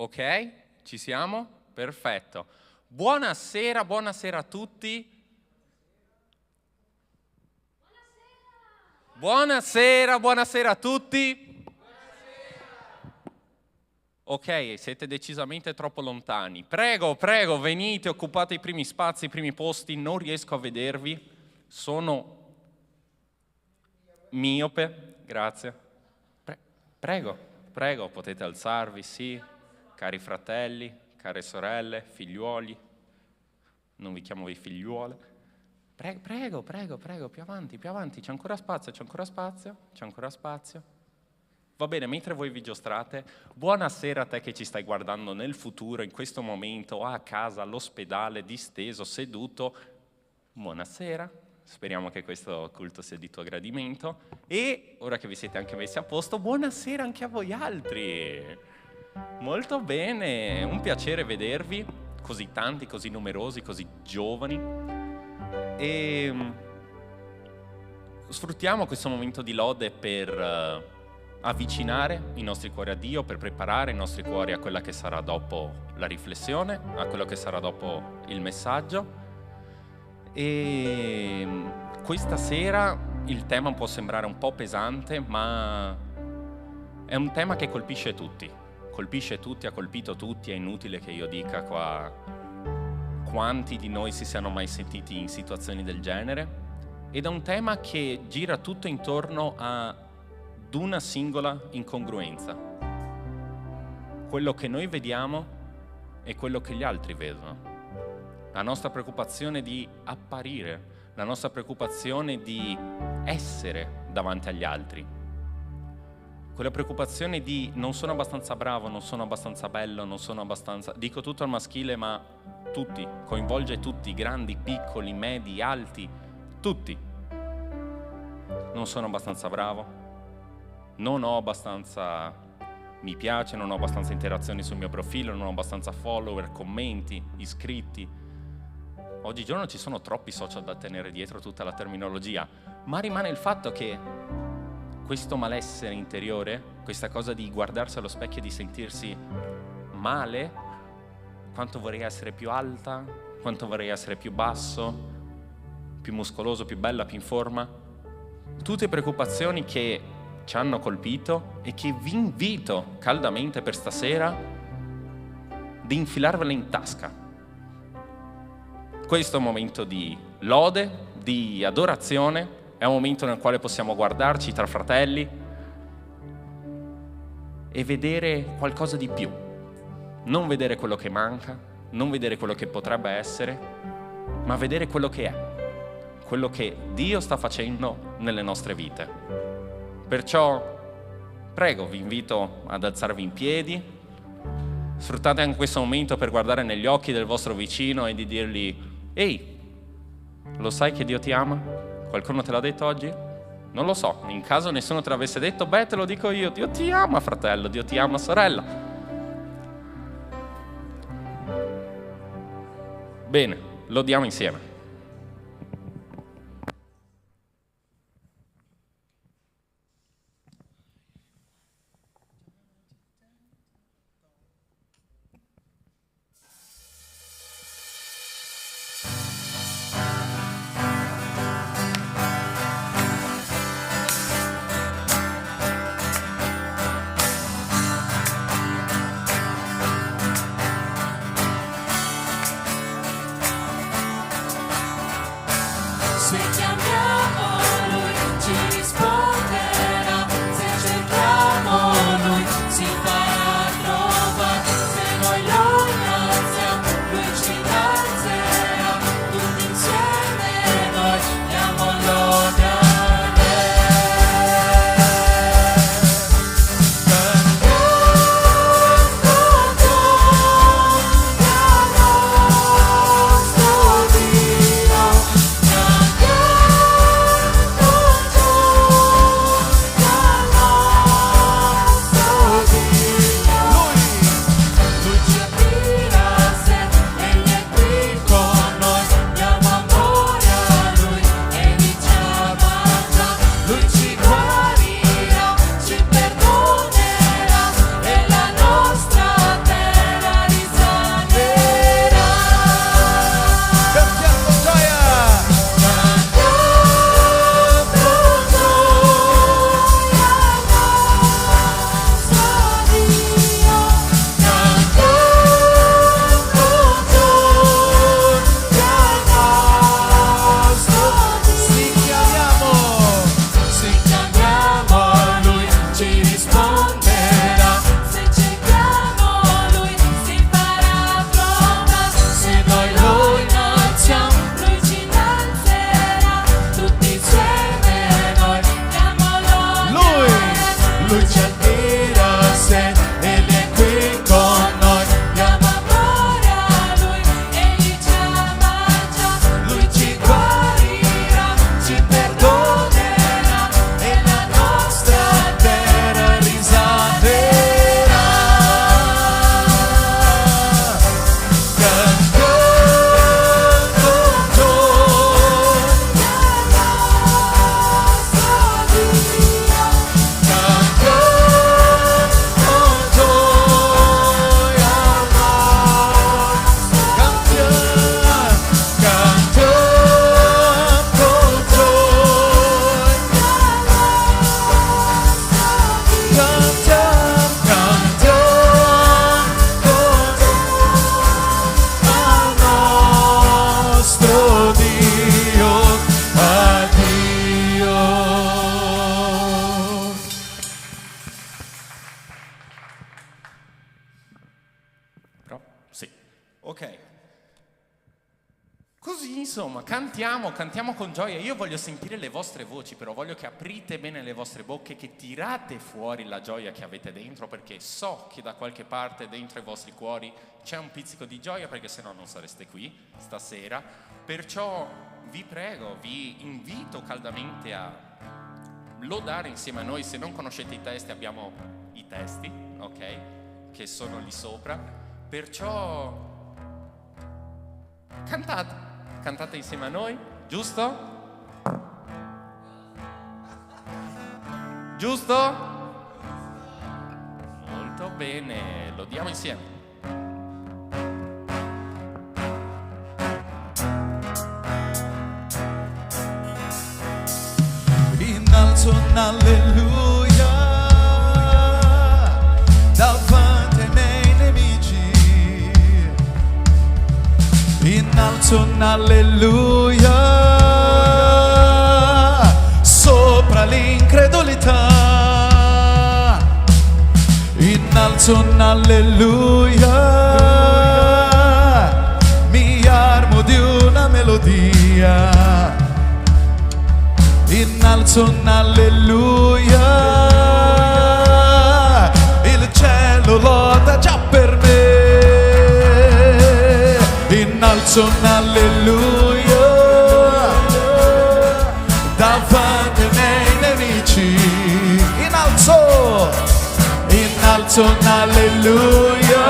Ok? Ci siamo? Perfetto. Buonasera a tutti. Buonasera a tutti. Ok, siete decisamente troppo lontani. Prego, venite, occupate i primi spazi, i primi posti, non riesco a vedervi. Sono miope, grazie. Prego, potete alzarvi, sì. Cari fratelli, care sorelle, figliuoli. Non vi chiamo voi figliuole. Prego, più avanti, c'è ancora spazio. Va bene, mentre voi vi giostrate, buonasera a te che ci stai guardando nel futuro, in questo momento, a casa, all'ospedale, disteso, seduto. Buonasera, speriamo che questo culto sia di tuo gradimento. E, ora che vi siete anche messi a posto, buonasera anche a voi altri. Molto bene, un piacere vedervi, così tanti, così numerosi, così giovani. E sfruttiamo questo momento di lode per avvicinare i nostri cuori a Dio, per preparare i nostri cuori a quella che sarà dopo la riflessione, a quello che sarà dopo il messaggio. E questa sera il tema può sembrare un po' pesante, ma è un tema che colpisce tutti, ha colpito tutti, è inutile che io dica qua quanti di noi si siano mai sentiti in situazioni del genere, ed è un tema che gira tutto intorno ad una singola incongruenza. Quello che noi vediamo e quello che gli altri vedono. La nostra preoccupazione di apparire, la nostra preoccupazione di essere davanti agli altri. Quella preoccupazione di non sono abbastanza bravo, non sono abbastanza bello, non sono abbastanza... Dico tutto al maschile, ma tutti, coinvolge tutti, grandi, piccoli, medi, alti, tutti. Non sono abbastanza bravo, non ho abbastanza mi piace, non ho abbastanza interazioni sul mio profilo, non ho abbastanza follower, commenti, iscritti. Oggigiorno ci sono troppi social da tenere dietro tutta la terminologia, ma rimane il fatto che questo malessere interiore, questa cosa di guardarsi allo specchio e di sentirsi male, quanto vorrei essere più alta, quanto vorrei essere più basso, più muscoloso, più bella, più in forma, tutte preoccupazioni che ci hanno colpito e che vi invito caldamente per stasera di infilarvele in tasca. Questo è un momento di lode, di adorazione, è un momento nel quale possiamo guardarci tra fratelli e vedere qualcosa di più. Non vedere quello che manca, non vedere quello che potrebbe essere, ma vedere quello che è, quello che Dio sta facendo nelle nostre vite. Perciò, prego, vi invito ad alzarvi in piedi, sfruttate anche questo momento per guardare negli occhi del vostro vicino e di dirgli: ehi, lo sai che Dio ti ama? Qualcuno te l'ha detto oggi? Non lo so, in caso nessuno te l'avesse detto, te lo dico io: Dio ti ama, fratello, Dio ti ama, sorella. Bene, lodiamo insieme. Insomma, cantiamo con gioia. Io voglio sentire le vostre voci, però voglio che aprite bene le vostre bocche, che tirate fuori la gioia che avete dentro, perché so che da qualche parte dentro i vostri cuori c'è un pizzico di gioia, perché sennò non sareste qui stasera. Perciò vi prego, vi invito caldamente a lodare insieme a noi. Se non conoscete i testi, abbiamo i testi, ok? Che sono lì sopra. Perciò cantate insieme a noi, giusto? Giusto? Molto bene, lodiamo insieme. Innalzo un alleluia davanti ai miei nemici. Innalzo un alleluia sopra l'incredulità. Innalzo un alleluia, mi armo di una melodia. Innalzo un alleluia, il cielo loda già per me. Innalzo un alleluia davanti ai miei nemici. Innalzo un alleluia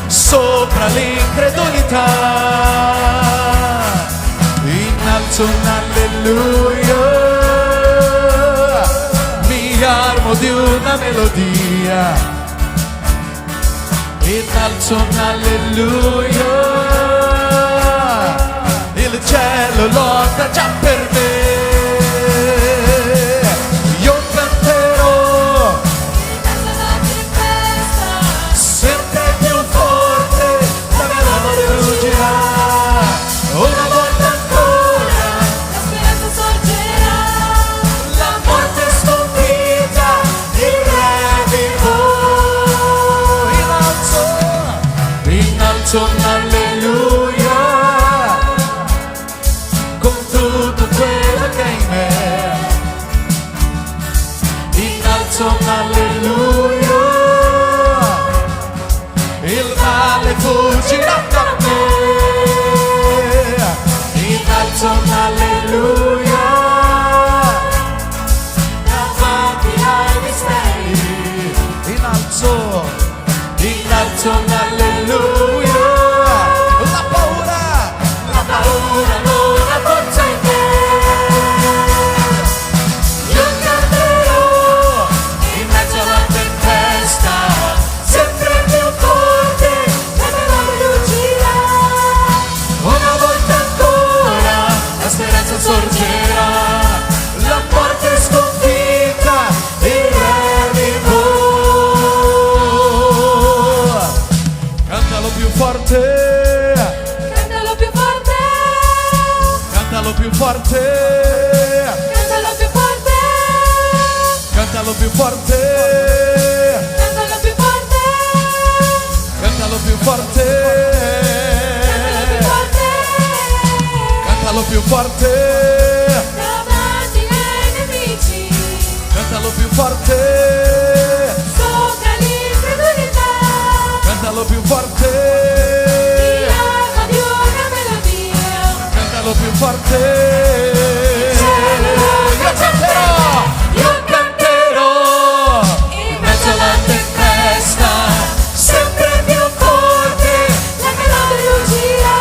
sopra l'incredulità. Innalzo un alleluia, mi armo di una melodia. Innalzo un alleluia, il cielo lotta già per me. Io canterò sempre più forte, la mia voce ruggirà. Una volta ancora la speranza sorgerà, la morte è sconfitta, il re vivo. Innalzo un alleluia con tutto quello che è in me. Innalzo un alleluia, il male fuggirà da me. Innalzo un alleluia davanti ai misteri. Innalzo un alleluia, la paura non ha forza in me. Io canterò in mezzo alla tempesta, sempre più forte, la mia voce ruggirà. Una volta ancora la speranza sorgerà, la morte è sconfitta, il re vivo. Cantalo più forte, Cantalo più forte, cantalo più forte, cantalo più forte, cantalo più forte, cantalo più forte, cantalo più forte, cantalo più forte, cantalo più forte, davanti ai nemici, cantalo più forte, sopra l'incredulità, cantalo più forte, mi armo di una melodia. cantalo più forte. Io canterò in mezzo alla tempesta, sempre più forte, La melodia ruggirà,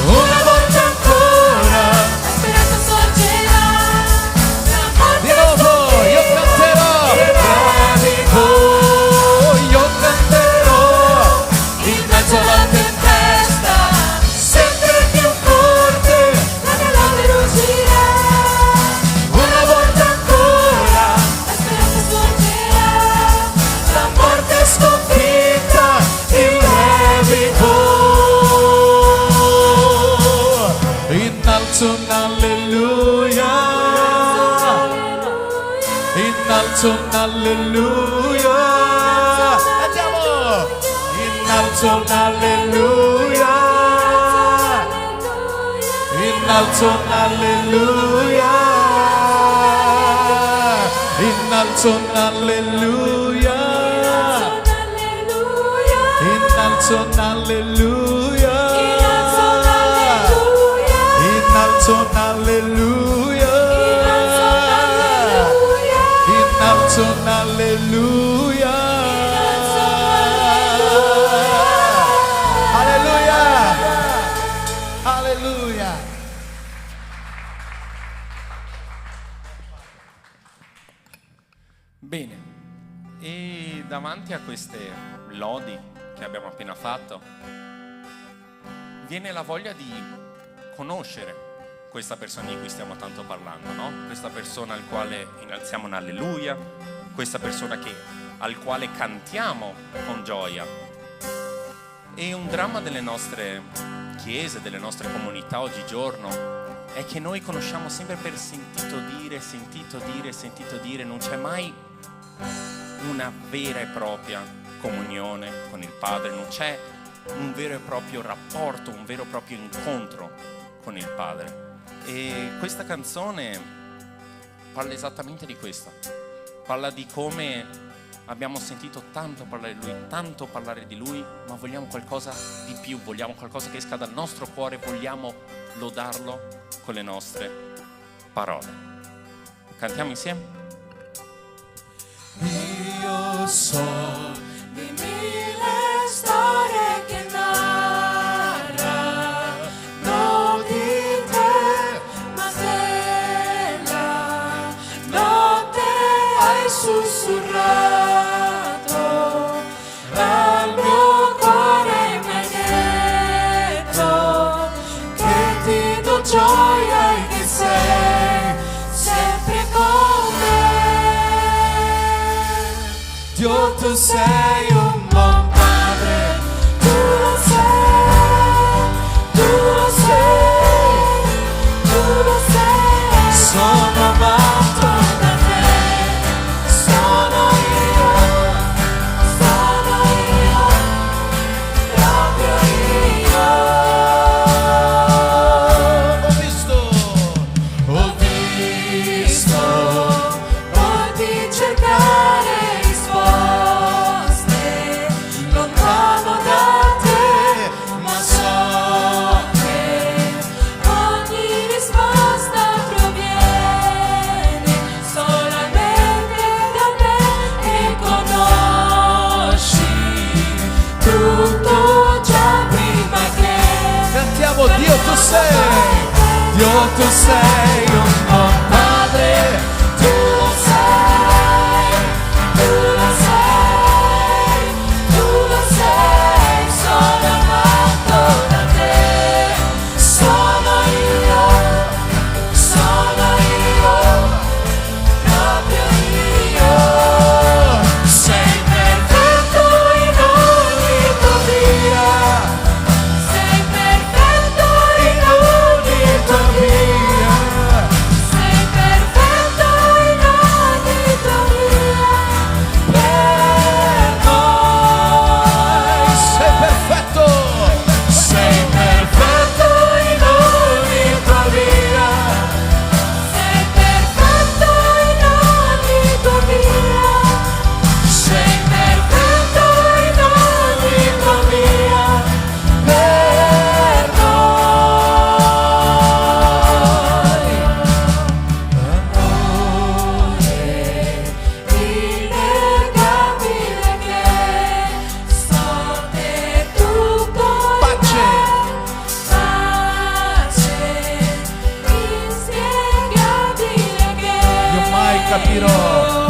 una volta ancora. la speranza sorgerà, la morte Di nuovo, io canterò, io canterò in mezzo alla tempesta, sempre più forte, la melodia ruggirà, una volta ancora, la speranza sorgerà, la morte è sconfitta, il re vivo. Innalzo un alleluia, innalzo un alleluia, andiamo, innalzo un alleluia, innalzo un alleluia, innalzo un alleluia, innalzo un alleluia, innalzo un alleluia, innalzo un alleluia. Alleluia, alleluia. Bene, e davanti a queste lodi che abbiamo appena fatto, viene la voglia di conoscere questa persona di cui stiamo tanto parlando, no? Questa persona al quale innalziamo un alleluia, questa persona al quale cantiamo con gioia. E un dramma delle nostre chiese, delle nostre comunità oggigiorno è che noi conosciamo sempre per sentito dire, non c'è mai una vera e propria comunione con il Padre, non c'è un vero e proprio rapporto, un vero e proprio incontro con il Padre. E questa canzone parla esattamente di questo, parla di come abbiamo sentito tanto parlare di Lui, tanto parlare di Lui, ma vogliamo qualcosa di più, vogliamo qualcosa che esca dal nostro cuore, vogliamo lodarlo con le nostre parole. Cantiamo insieme? Io so Di mille storie che narrano di te, ma se la notte hai sussurrato al mio cuore, mi hai detto che ti do gioia e che sei sempre con me. Dio, tu sei un buon padre, Tu lo sei, tu lo sei, tu lo sei. sono amato da te, sono io, proprio io. ho visto Molti cercare risposte lontano da te, ma so che ogni risposta proviene solamente da te e conosci tutto già prima che cantiamo. Dio, tu sei un buon padre, tu lo sei, tu lo sei, tu lo sei, sono amato da te, sono io, proprio io. Sei perfetto in ogni tua via, sei perfetto in ogni tua via. Sei perfetto in ogni tua via, per noi. sei perfetto, Sei perfetto in ogni tua via, sei perfetto in ogni tua via, sei perfetto in ogni tua via, per noi. Innegabile che sorte tutto in pace, pace, inspiegabile che io mai capirò,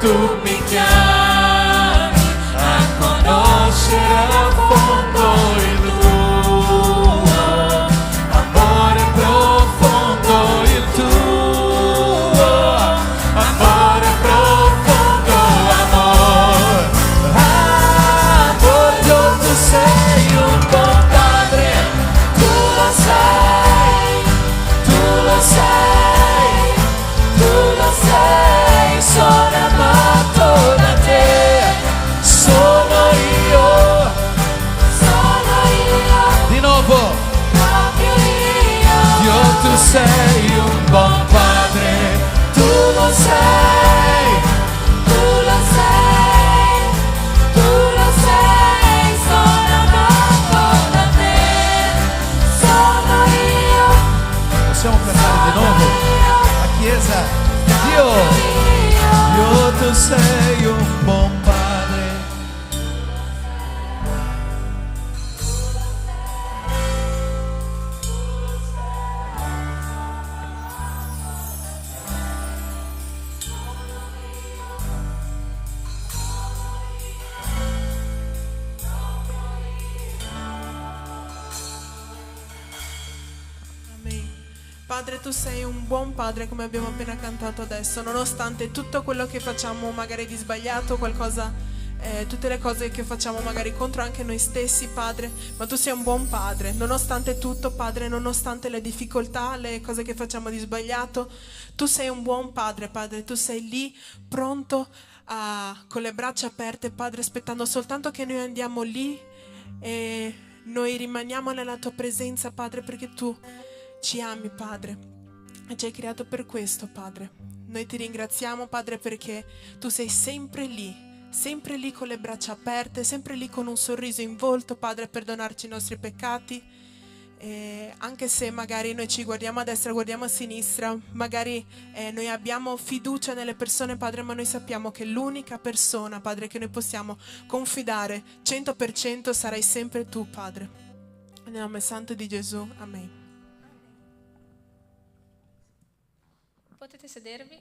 tu mi chiami a conoscere a fondo il tuo amore profondo, il tuo amore profondo, amor, Dio, tu sei un buon padre, tu lo sei, tu lo sei, tu sei un buon padre, tu lo sei, tu lo sei, tu lo sei, sono nato da te, sono io. Possiamo cantare di nuovo? La Chiesa, Dio, tu sei un buon padre. Padre, tu sei un buon padre, come abbiamo appena cantato adesso, nonostante tutto quello che facciamo magari di sbagliato, tutte le cose che facciamo magari contro anche noi stessi, Padre, ma tu sei un buon padre, nonostante tutto, Padre, nonostante le difficoltà, le cose che facciamo di sbagliato, tu sei un buon padre, Padre, tu sei lì pronto con le braccia aperte, Padre, aspettando soltanto che noi andiamo lì e noi rimaniamo nella tua presenza, Padre, perché tu ci ami, Padre, e ci hai creato per questo, Padre. Noi ti ringraziamo, Padre, perché tu sei sempre lì con le braccia aperte, sempre lì con un sorriso in volto, Padre, per perdonarci i nostri peccati. E anche se magari noi ci guardiamo a destra, guardiamo a sinistra, magari noi abbiamo fiducia nelle persone, Padre, ma noi sappiamo che l'unica persona, Padre, che noi possiamo confidare 100% sarai sempre tu, Padre. Nel nome santo di Gesù, amen. Potete sedervi.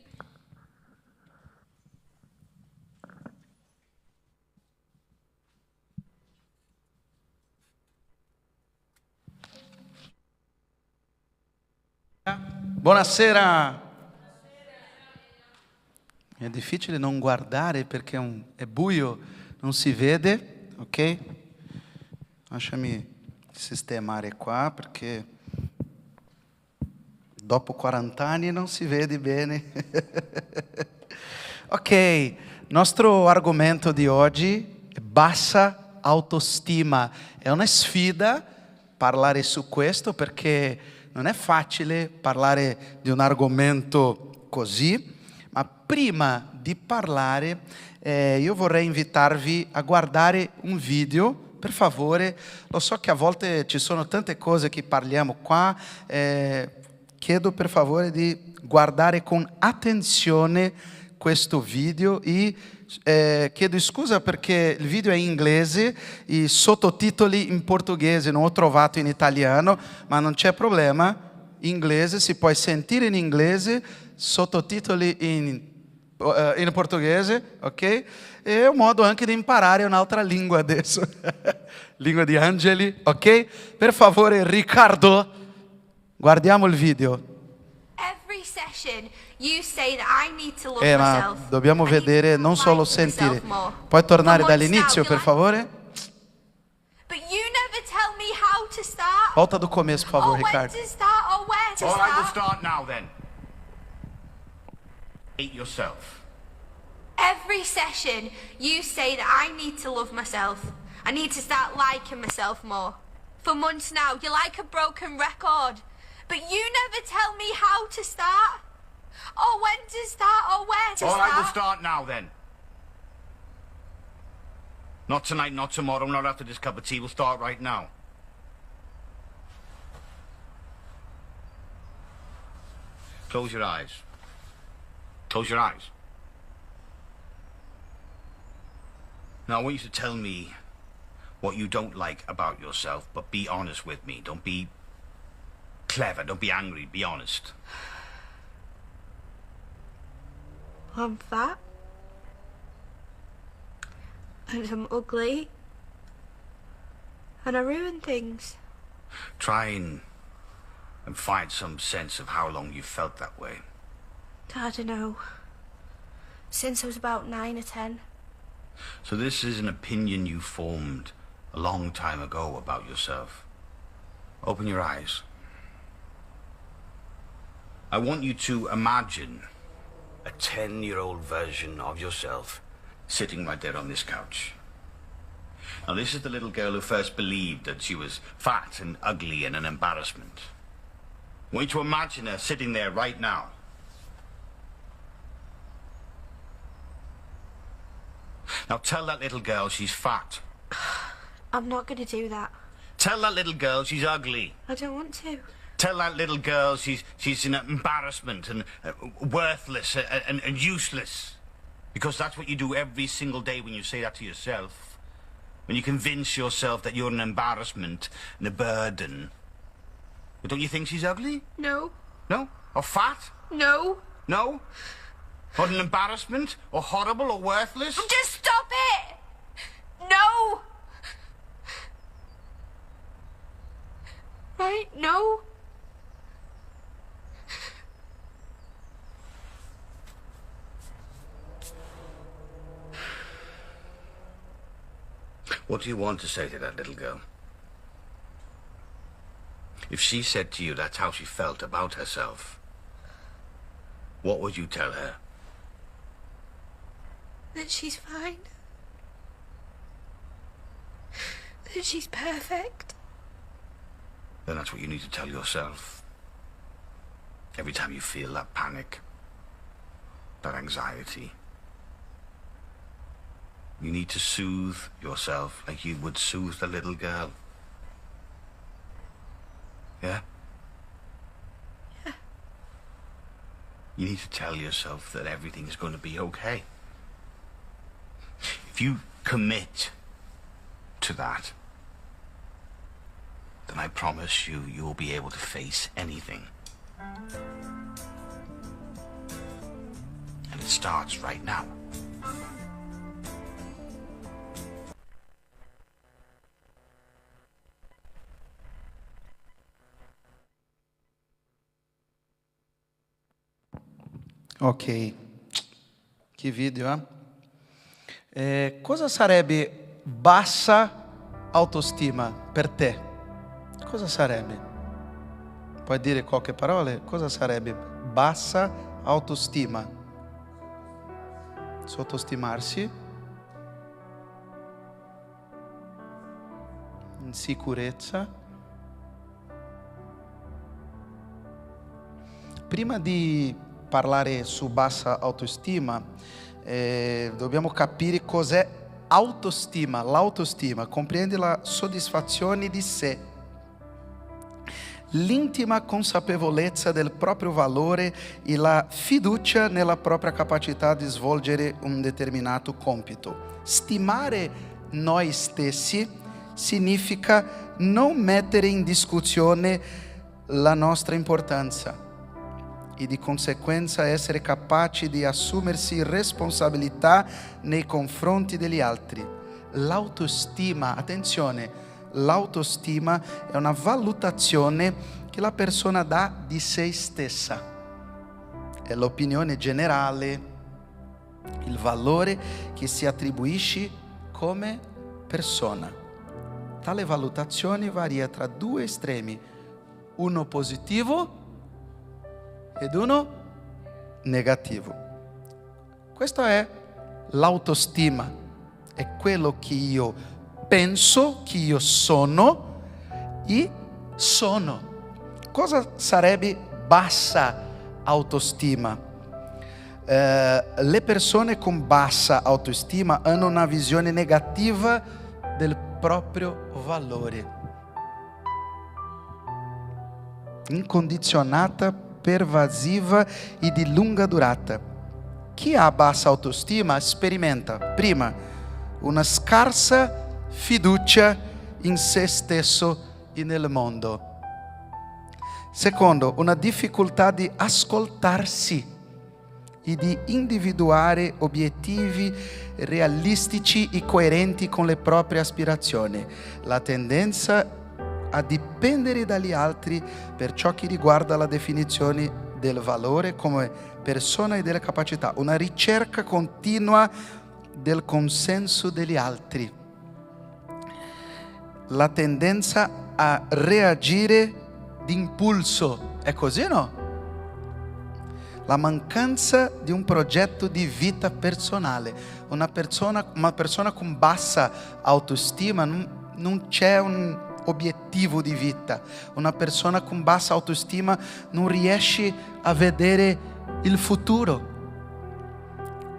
Buonasera. È difficile non guardare perché è buio, non si vede, ok? Lasciami sistemare qua perché dopo 40 anni non si vede bene. Ok, nostro argomento di oggi è bassa autostima. È una sfida parlare su questo perché non è facile parlare di un argomento così, ma prima di parlare io vorrei invitarvi a guardare un video, per favore. Lo so che a volte ci sono tante cose che parliamo qua, chiedo per favore di guardare con attenzione questo video e chiedo scusa perché il video è in inglese, i sottotitoli in portoghese non ho trovato in italiano, ma non c'è problema, in inglese si può sentire in inglese, sottotitoli in portoghese, ok? È un modo anche di imparare un'altra lingua adesso, lingua di angeli, ok? Per favore Riccardo, guardiamo il video. Every session you say that I need to love Ma myself. dobbiamo vedere, non solo sentire. Puoi tornare dall'inizio, per favore? But you never tell me how to start. Volta do começo, por favor, Or when Ricardo. to start or where to All right, we'll start. start now then. Hate yourself. Every session you say that I need to love myself. I need to start liking myself more. For months now, you're like a broken record. But you never tell me how to start. Or when to start or where to All start. right, we'll start now then. Not tonight, not tomorrow, not after this cup of tea. We'll start right now. Close your eyes. Close your eyes. Now, I want you to tell me what you don't like about yourself, but be honest with me. Don't be clever. Don't be angry. Be honest. I'm fat. And I'm ugly. And I ruin things. Try and find some sense of how long you've felt that way. I don't know. Since I was about 9 or 10. So this is an opinion you formed a long time ago about yourself. Open your eyes. I want you to imagine a 10-year-old version of yourself sitting right there on this couch. Now this is the little girl who first believed that she was fat and ugly and an embarrassment. I want you to imagine her sitting there right now. Now tell that little girl she's fat. I'm not going to do that. Tell that little girl she's ugly. I don't want to. Tell that little girl she's an embarrassment and worthless and useless. Because that's what you do every single day when you say that to yourself. When you convince yourself that you're an embarrassment and a burden. But don't you think she's ugly? No. No? Or fat? No. No? Or an embarrassment? Or horrible or worthless? Just stop it! No! Right? No? What do you want to say to that little girl? If she said to you that's how she felt about herself, what would you tell her? That she's fine. That she's perfect. Then that's what you need to tell yourself. Every time you feel that panic, that anxiety. You need to soothe yourself like you would soothe the little girl. Yeah? Yeah. You need to tell yourself that everything's going to be okay. If you commit to that, then I promise you, you'll be able to face anything. And it starts right now. Ok, che video, cosa sarebbe bassa autostima per te? Cosa sarebbe? Puoi dire qualche parola? Cosa sarebbe bassa autostima? Sottostimarsi? Insicurezza? Prima di parlare su bassa autostima, dobbiamo capire cos'è autostima. L'autostima comprende la soddisfazione di sé, l'intima consapevolezza del proprio valore e la fiducia nella propria capacità di svolgere un determinato compito. Stimare noi stessi significa non mettere in discussione la nostra importanza e di conseguenza essere capaci di assumersi responsabilità nei confronti degli altri. L'autostima, attenzione, l'autostima è una valutazione che la persona dà di se stessa. È l'opinione generale, il valore che si attribuisce come persona. Tale valutazione varia tra due estremi, uno positivo ed uno negativo. Questo è l'autostima, è quello che io penso, che io sono e sono. Cosa sarebbe bassa autostima? Le persone con bassa autostima hanno una visione negativa del proprio valore, incondizionata, pervasiva e di lunga durata. Chi ha bassa autostima sperimenta, prima, una scarsa fiducia in se stesso e nel mondo. Secondo, una difficoltà di ascoltarsi e di individuare obiettivi realistici e coerenti con le proprie aspirazioni. La tendenza a dipendere dagli altri per ciò che riguarda la definizione del valore come persona e delle capacità, una ricerca continua del consenso degli altri, la tendenza a reagire d'impulso, è così, no? La mancanza di un progetto di vita personale. Una persona con bassa autostima non c'è obiettivo di vita. Una persona con bassa autostima non riesce a vedere il futuro.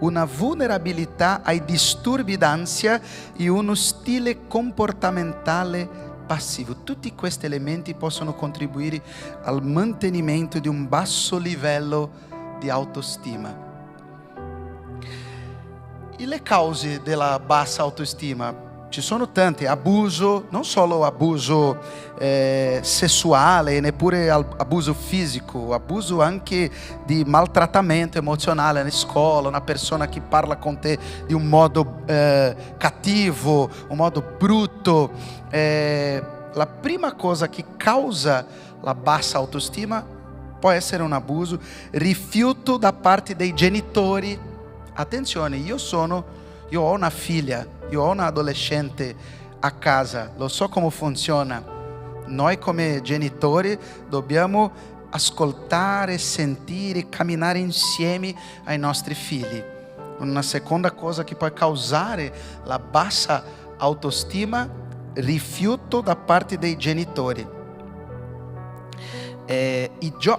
Una vulnerabilità ai disturbi d'ansia e uno stile comportamentale passivo. Tutti questi elementi possono contribuire al mantenimento di un basso livello di autostima. E le cause della bassa autostima? Ci sono tante: abuso, non solo abuso sessuale, neppure abuso fisico, abuso anche di maltrattamento emozionale in scuola, una persona che parla con te di un modo cattivo, un modo brutto. La prima cosa che causa la bassa autostima può essere un abuso, rifiuto da parte dei genitori. Attenzione, io ho una figlia, io ho un adolescente a casa, lo so come funziona. Noi come genitori dobbiamo ascoltare, sentire, camminare insieme ai nostri figli. Una seconda cosa che può causare la bassa autostima, rifiuto da parte dei genitori.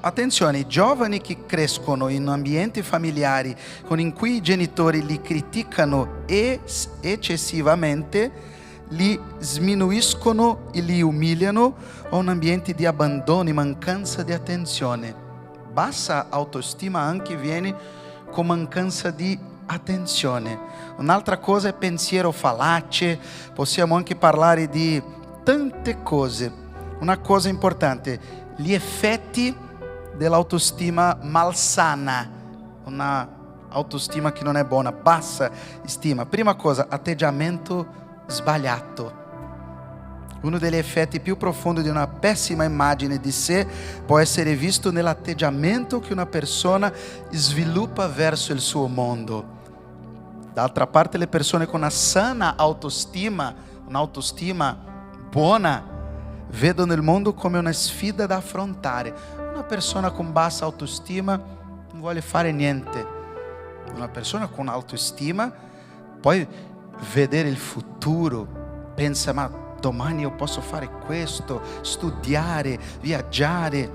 Attenzione, i giovani che crescono in ambienti familiari in cui i genitori li criticano eccessivamente, li sminuiscono e li umiliano, o un ambiente di abbandono e mancanza di attenzione. Bassa autostima anche viene con mancanza di attenzione. Un'altra cosa è pensiero fallace, possiamo anche parlare di tante cose. Una cosa importante: gli effetti dell'autostima malsana, una autostima che non è buona, bassa stima. Prima cosa, atteggiamento sbagliato. Uno degli effetti più profondi di una pessima immagine di sé può essere visto nell'atteggiamento che una persona sviluppa verso il suo mondo. D'altra parte, le persone con una sana autostima, un'autostima buona, vedono il mondo come una sfida da affrontare. Una persona con bassa autostima non vuole fare niente. Una persona con autostima può vedere il futuro, pensa: ma domani io posso fare questo, studiare, viaggiare.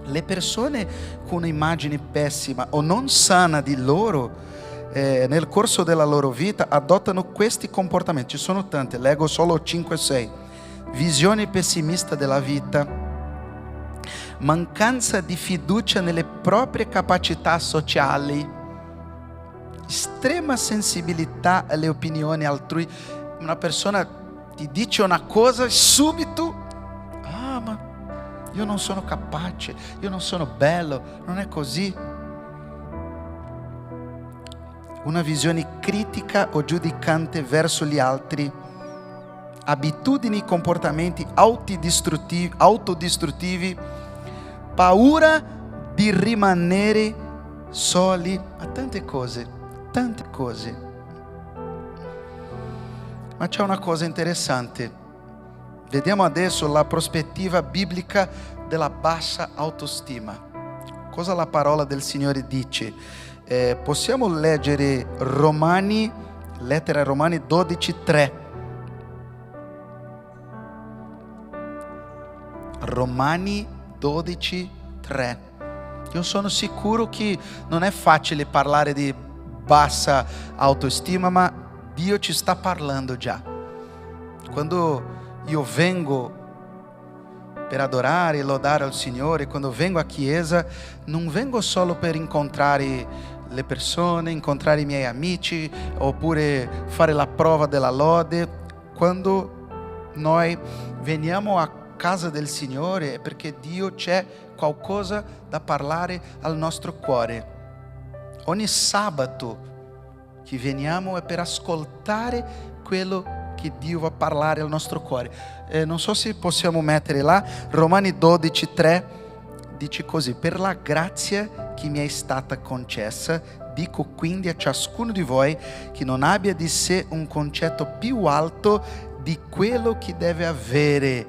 Le persone con un'immagine pessima o non sana di loro, nel corso della loro vita adottano questi comportamenti. Ci sono tante, leggo solo 5-6. Visione pessimista della vita, mancanza di fiducia nelle proprie capacità sociali, estrema sensibilità alle opinioni altrui. Una persona ti dice una cosa e subito: ma io non sono capace, io non sono bello, non è così. Una visione critica o giudicante verso gli altri, abitudini e comportamenti autodistruttivi, paura di rimanere soli, a tante cose. Ma c'è una cosa interessante. Vediamo adesso la prospettiva biblica della bassa autostima. Cosa la parola del Signore dice? Possiamo leggere lettera ai Romani 12:3. Romani 12:3. Io sono sicuro che non è facile parlare di bassa autostima, ma Dio ci sta parlando già. Quando io vengo per adorare e lodare al Signore, quando vengo a chiesa, non vengo solo per incontrare le persone, incontrare i miei amici, oppure fare la prova della lode. Quando noi veniamo a casa del Signore è perché Dio c'è qualcosa da parlare al nostro cuore. Ogni sabato che veniamo è per ascoltare quello che Dio va a parlare al nostro cuore. Non so se possiamo mettere là, Romani 12:3 dice così: per la grazia che mi è stata concessa, dico quindi a ciascuno di voi che non abbia di sé un concetto più alto di quello che deve avere,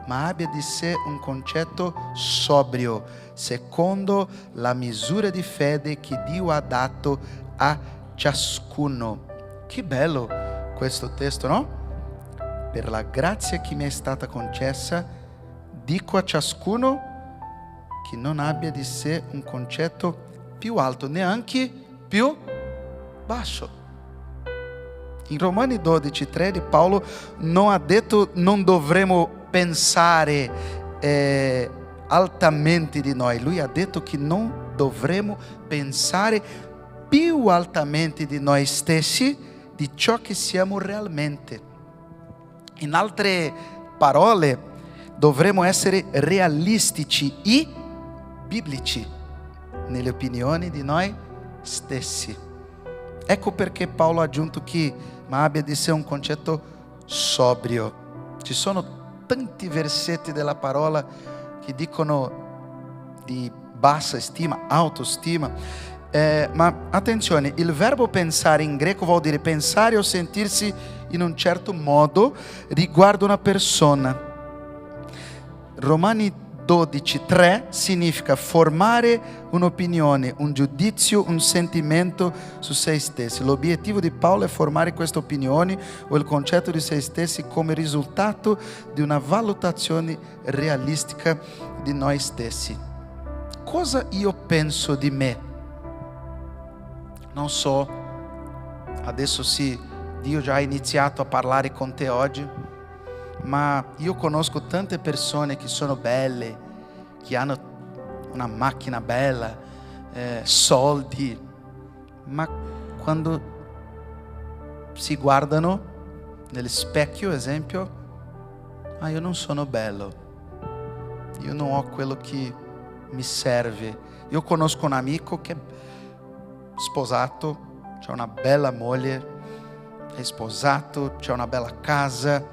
ma abbia di sé un concetto sobrio, secondo la misura di fede che Dio ha dato a ciascuno. Che bello questo testo, no? per la grazia che mi è stata concessa, dico a ciascuno che non abbia di sé un concetto più alto, neanche più basso. In Romani 12:3 Paolo non ha detto non dovremo pensare altamente di noi, lui ha detto che non dovremo pensare più altamente di noi stessi di ciò che siamo realmente. In altre parole, dovremo essere realistici e biblici nelle opinioni di noi stessi. Ecco perché Paolo ha aggiunto che ma abbia di sé un concetto sobrio. Ci sono tanti versetti della parola che dicono di bassa stima, autostima, ma attenzione, il verbo pensare in greco vuol dire pensare o sentirsi in un certo modo riguardo una persona. Romani 12:3 significa formare un'opinione, un giudizio, un sentimento su se stessi. L'obiettivo di Paolo è formare queste opinioni o il concetto di se stessi come risultato di una valutazione realistica di noi stessi. Cosa io penso di me? Non so, adesso sì, Dio già ha iniziato a parlare con te oggi, ma io conosco tante persone che sono belle, che hanno una macchina bella, soldi, ma quando si guardano nello specchio, esempio, io non sono bello, io non ho quello che mi serve. Io conosco un amico che è sposato, c'ha una bella moglie, è sposato, c'ha una bella casa,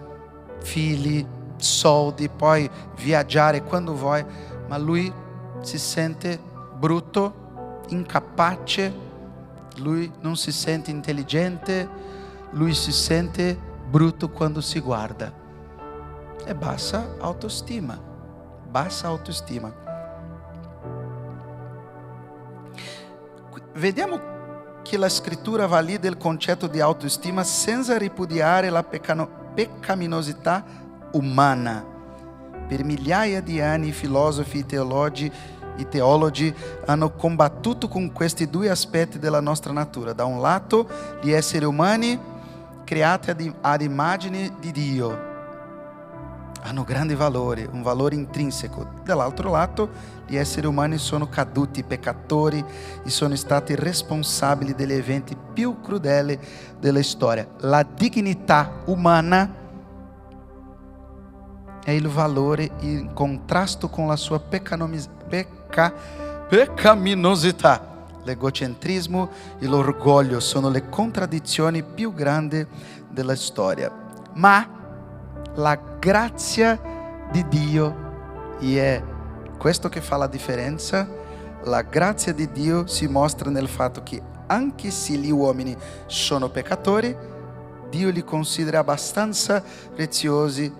figli, soldi, puoi viaggiare quando vuoi, ma lui si sente brutto, incapace, lui non si sente intelligente, lui si sente brutto quando si guarda. È bassa autostima, bassa autostima. Vediamo che la scrittura valida il concetto di autostima senza ripudiare la peccaminosità umana. Per migliaia di anni i filosofi e teologi hanno combattuto con questi due aspetti della nostra natura. Da un lato, gli esseri umani creati ad immagine di Dio hanno grande valore, un valore intrinseco. Dall'altro lato, gli esseri umani sono caduti, peccatori e sono stati responsabili degli eventi più crudeli della storia. La dignità umana è il valore in contrasto con la sua peccaminosità. L'egocentrismo e l'orgoglio sono le contraddizioni più grandi della storia. Ma la grazia di Dio, e è questo che fa la differenza, la grazia di Dio si mostra nel fatto che anche se gli uomini sono peccatori, Dio li considera abbastanza preziosi,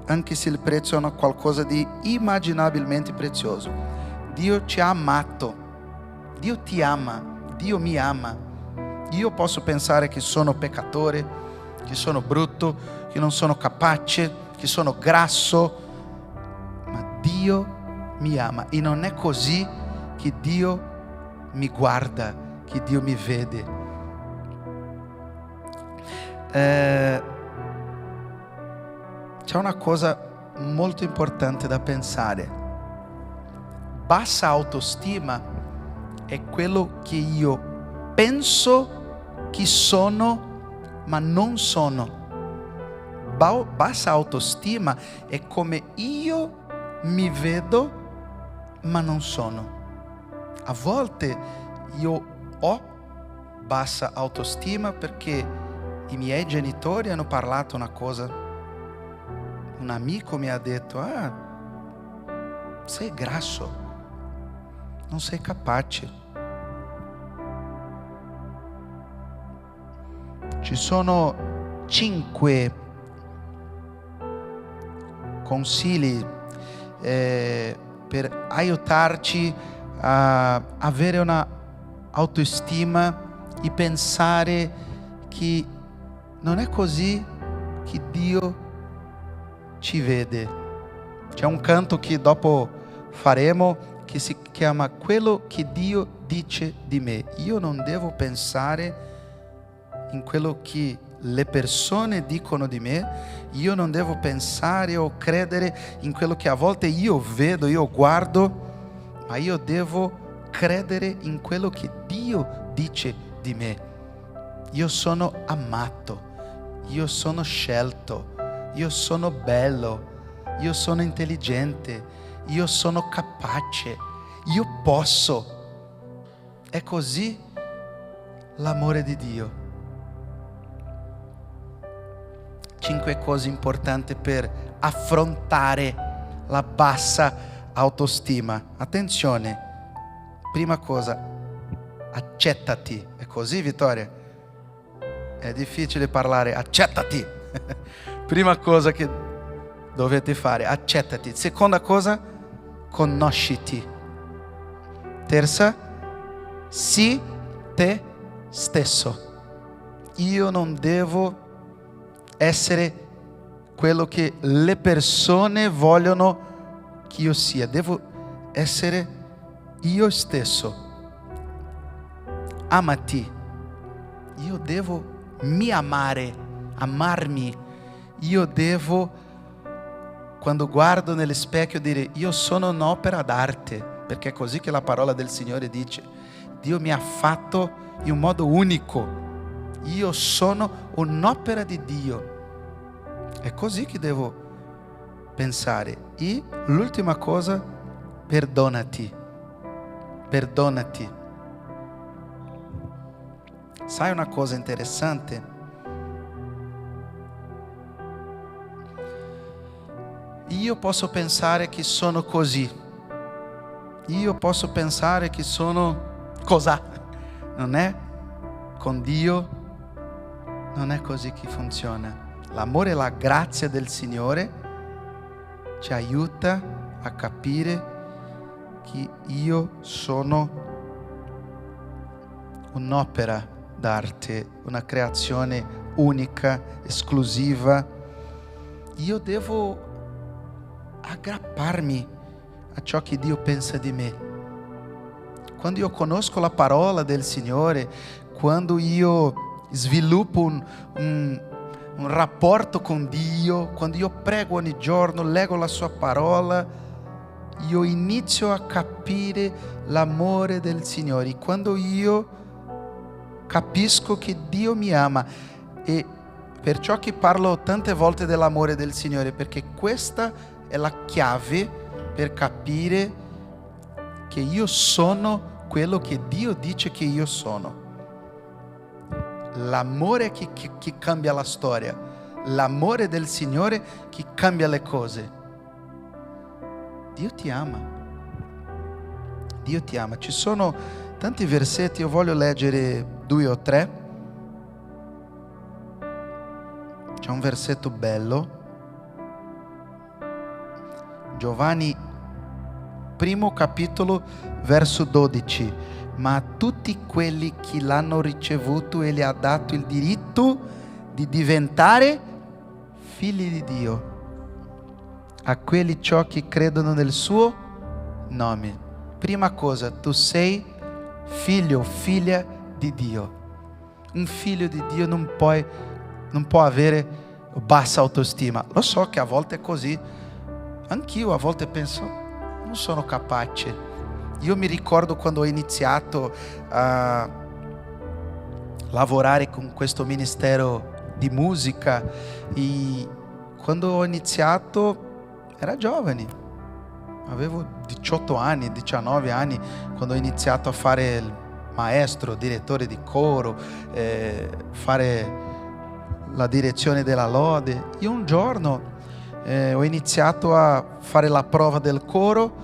anche se il prezzo è qualcosa di immaginabilmente prezioso. Dio ci ha amato, Dio ti ama, Dio mi ama. Io posso pensare che sono peccatore, che sono brutto, che non sono capace, che sono grasso, ma Dio mi ama e non è così che Dio mi guarda, che Dio mi vede. C'è una cosa molto importante da pensare. Bassa autostima è quello che io penso che sono, ma non sono. Bassa autostima è come io mi vedo, ma non sono. A volte io ho bassa autostima perché i miei genitori hanno parlato una cosa. Un amico mi ha detto: sei grasso, non sei capace. Ci sono 5 consigli per aiutarci a avere una autostima e pensare che non è così che Dio ci vede. C'è un canto che dopo faremo che si chiama Quello che Dio dice di me. Io non devo pensare in quello che le persone dicono di me, io non devo pensare o credere in quello che a volte io vedo, io guardo, ma io devo credere in quello che Dio dice di me. Io sono amato, io sono scelto, io sono bello, io sono intelligente, io sono capace, io posso. È così l'amore di Dio. 5 cose importanti per affrontare la bassa autostima. Attenzione, prima cosa, accettati. È così, Vittoria? È difficile parlare, accettati. Prima cosa che dovete fare, accettati. Seconda cosa, conosciti. Terza, sii te stesso. Io non devo essere quello che le persone vogliono che io sia. Devo essere io stesso. Amati. Io devo mi amare, amarmi. Io devo, quando guardo nello specchio, dire io sono un'opera d'arte, perché è così che la parola del Signore dice. Dio mi ha fatto in un modo unico. Io sono un'opera di Dio. È così che devo pensare. E l'ultima cosa, perdonati. Perdonati. Sai una cosa interessante? Io posso pensare che sono così. Io posso pensare che sono cos'ha. Non è? Con Dio non è così che funziona. L'amore e la grazia del Signore ci aiuta a capire che io sono un'opera d'arte, una creazione unica, esclusiva. Io devo aggrapparmi a ciò che Dio pensa di me. Quando io conosco la parola del Signore, quando io sviluppo un rapporto con Dio, quando io prego ogni giorno, leggo la sua parola, io inizio a capire l'amore del Signore. Quando io capisco che Dio mi ama, e perciò che parlo tante volte dell'amore del Signore, perché questa è la chiave per capire che io sono quello che Dio dice che io sono. L'amore che cambia la storia, l'amore del Signore che cambia le cose. Dio ti ama. Dio ti ama. Ci sono tanti versetti, io voglio leggere 2 o 3. C'è un versetto bello. Giovanni, primo capitolo, verso 12. Ma a tutti quelli che l'hanno ricevuto Egli ha dato il diritto di diventare figli di Dio, a quelli ciò che credono nel suo nome. Prima cosa, tu sei figlio o figlia di Dio. Un figlio di Dio non può avere bassa autostima. Lo so che a volte è così. Anch'io a volte penso, non sono capace. Io mi ricordo quando ho iniziato a lavorare con questo ministero di musica, e quando ho iniziato era giovane, avevo 18 anni, 19 anni, quando ho iniziato a fare il maestro, direttore di coro, fare la direzione della lode. E un giorno ho iniziato a fare la prova del coro,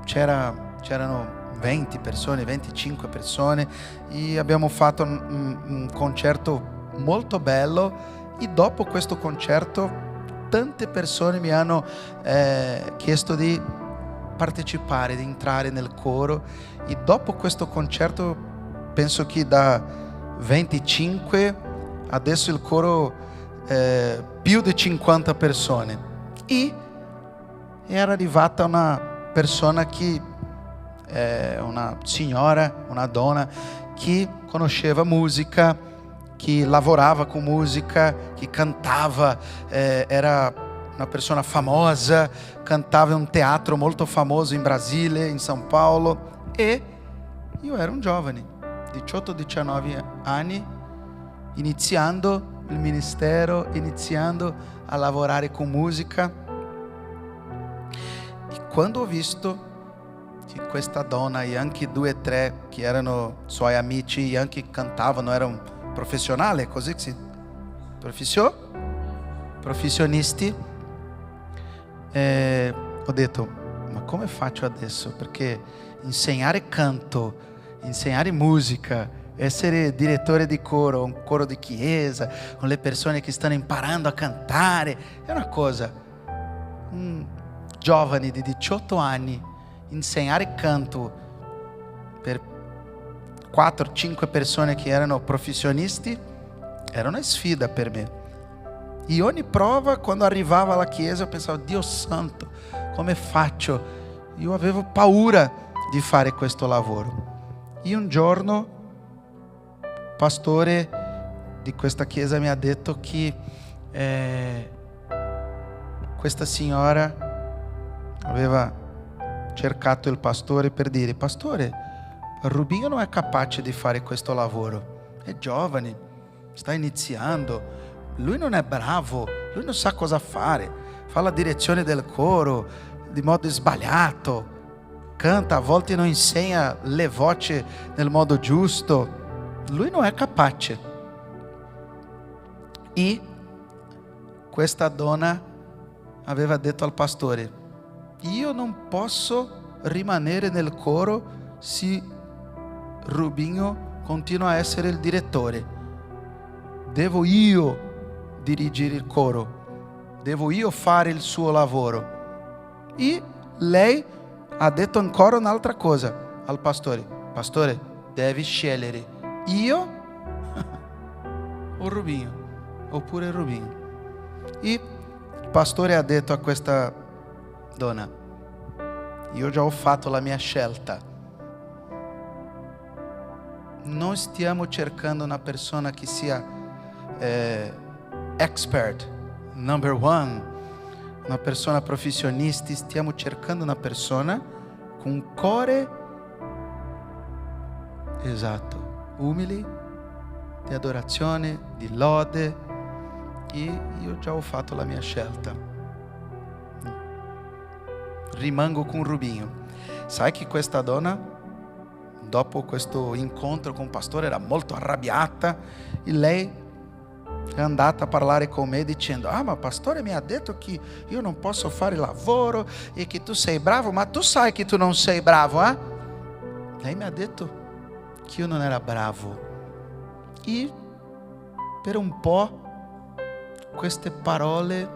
c'erano 20 persone, 25 persone, e abbiamo fatto un concerto molto bello. E dopo questo concerto tante persone mi hanno chiesto di partecipare, di entrare nel coro. E dopo questo concerto, penso che da 25 adesso il coro più di 50 persone. E era arrivata una persona che, una signora, una donna, che conosceva musica, che lavorava con musica, che cantava, era una persona famosa, cantava in un teatro molto famoso in Brasile, in São Paulo. E io ero un giovane, 18-19 anni, iniziando il ministero, iniziando a lavorare con musica. E quando ho visto che questa donna e anche 2 o 3 che erano suoi amici e anche cantavano, era un professionale, così si professionisti, ho detto, ma come faccio adesso? Perché insegnare canto, insegnare musica, essere direttore di coro, un coro di chiesa, con le persone che stanno imparando a cantare, è una cosa. Un giovane di 18 anni, insegnare canto per 4-5 persone che erano professionisti, era una sfida per me. E ogni prova, quando arrivava alla chiesa, io pensavo, Dio santo, come faccio? Io avevo paura di fare questo lavoro. E un giorno, il pastore di questa chiesa mi ha detto che questa signora aveva cercato il pastore per dire, pastore, Rubinho non è capace di fare questo lavoro, è giovane, sta iniziando, lui non è bravo, lui non sa cosa fare, fa la direzione del coro di modo sbagliato, canta, a volte non insegna le voci nel modo giusto, lui non è capace. E questa donna aveva detto al pastore, io non posso rimanere nel coro se Rubinho continua a essere il direttore, devo io dirigere il coro, devo io fare il suo lavoro. E lei ha detto ancora un'altra cosa al pastore, pastore, devi scegliere io o Rubinho, oppure Rubinho. E il pastore ha detto a questa donna, io già ho fatto la mia scelta, non stiamo cercando una persona che sia expert, number one, una persona professionista, stiamo cercando una persona con un cuore esatto, umile, di adorazione, di lode, e io già ho fatto la mia scelta, rimango con Rubinho. Sai che questa donna, dopo questo incontro con il pastore, era molto arrabbiata e lei è andata a parlare con me dicendo, ma pastore mi ha detto che io non posso fare lavoro e che tu sei bravo, ma tu sai che tu non sei bravo, eh? Lei mi ha detto che io non era bravo. E per un po' queste parole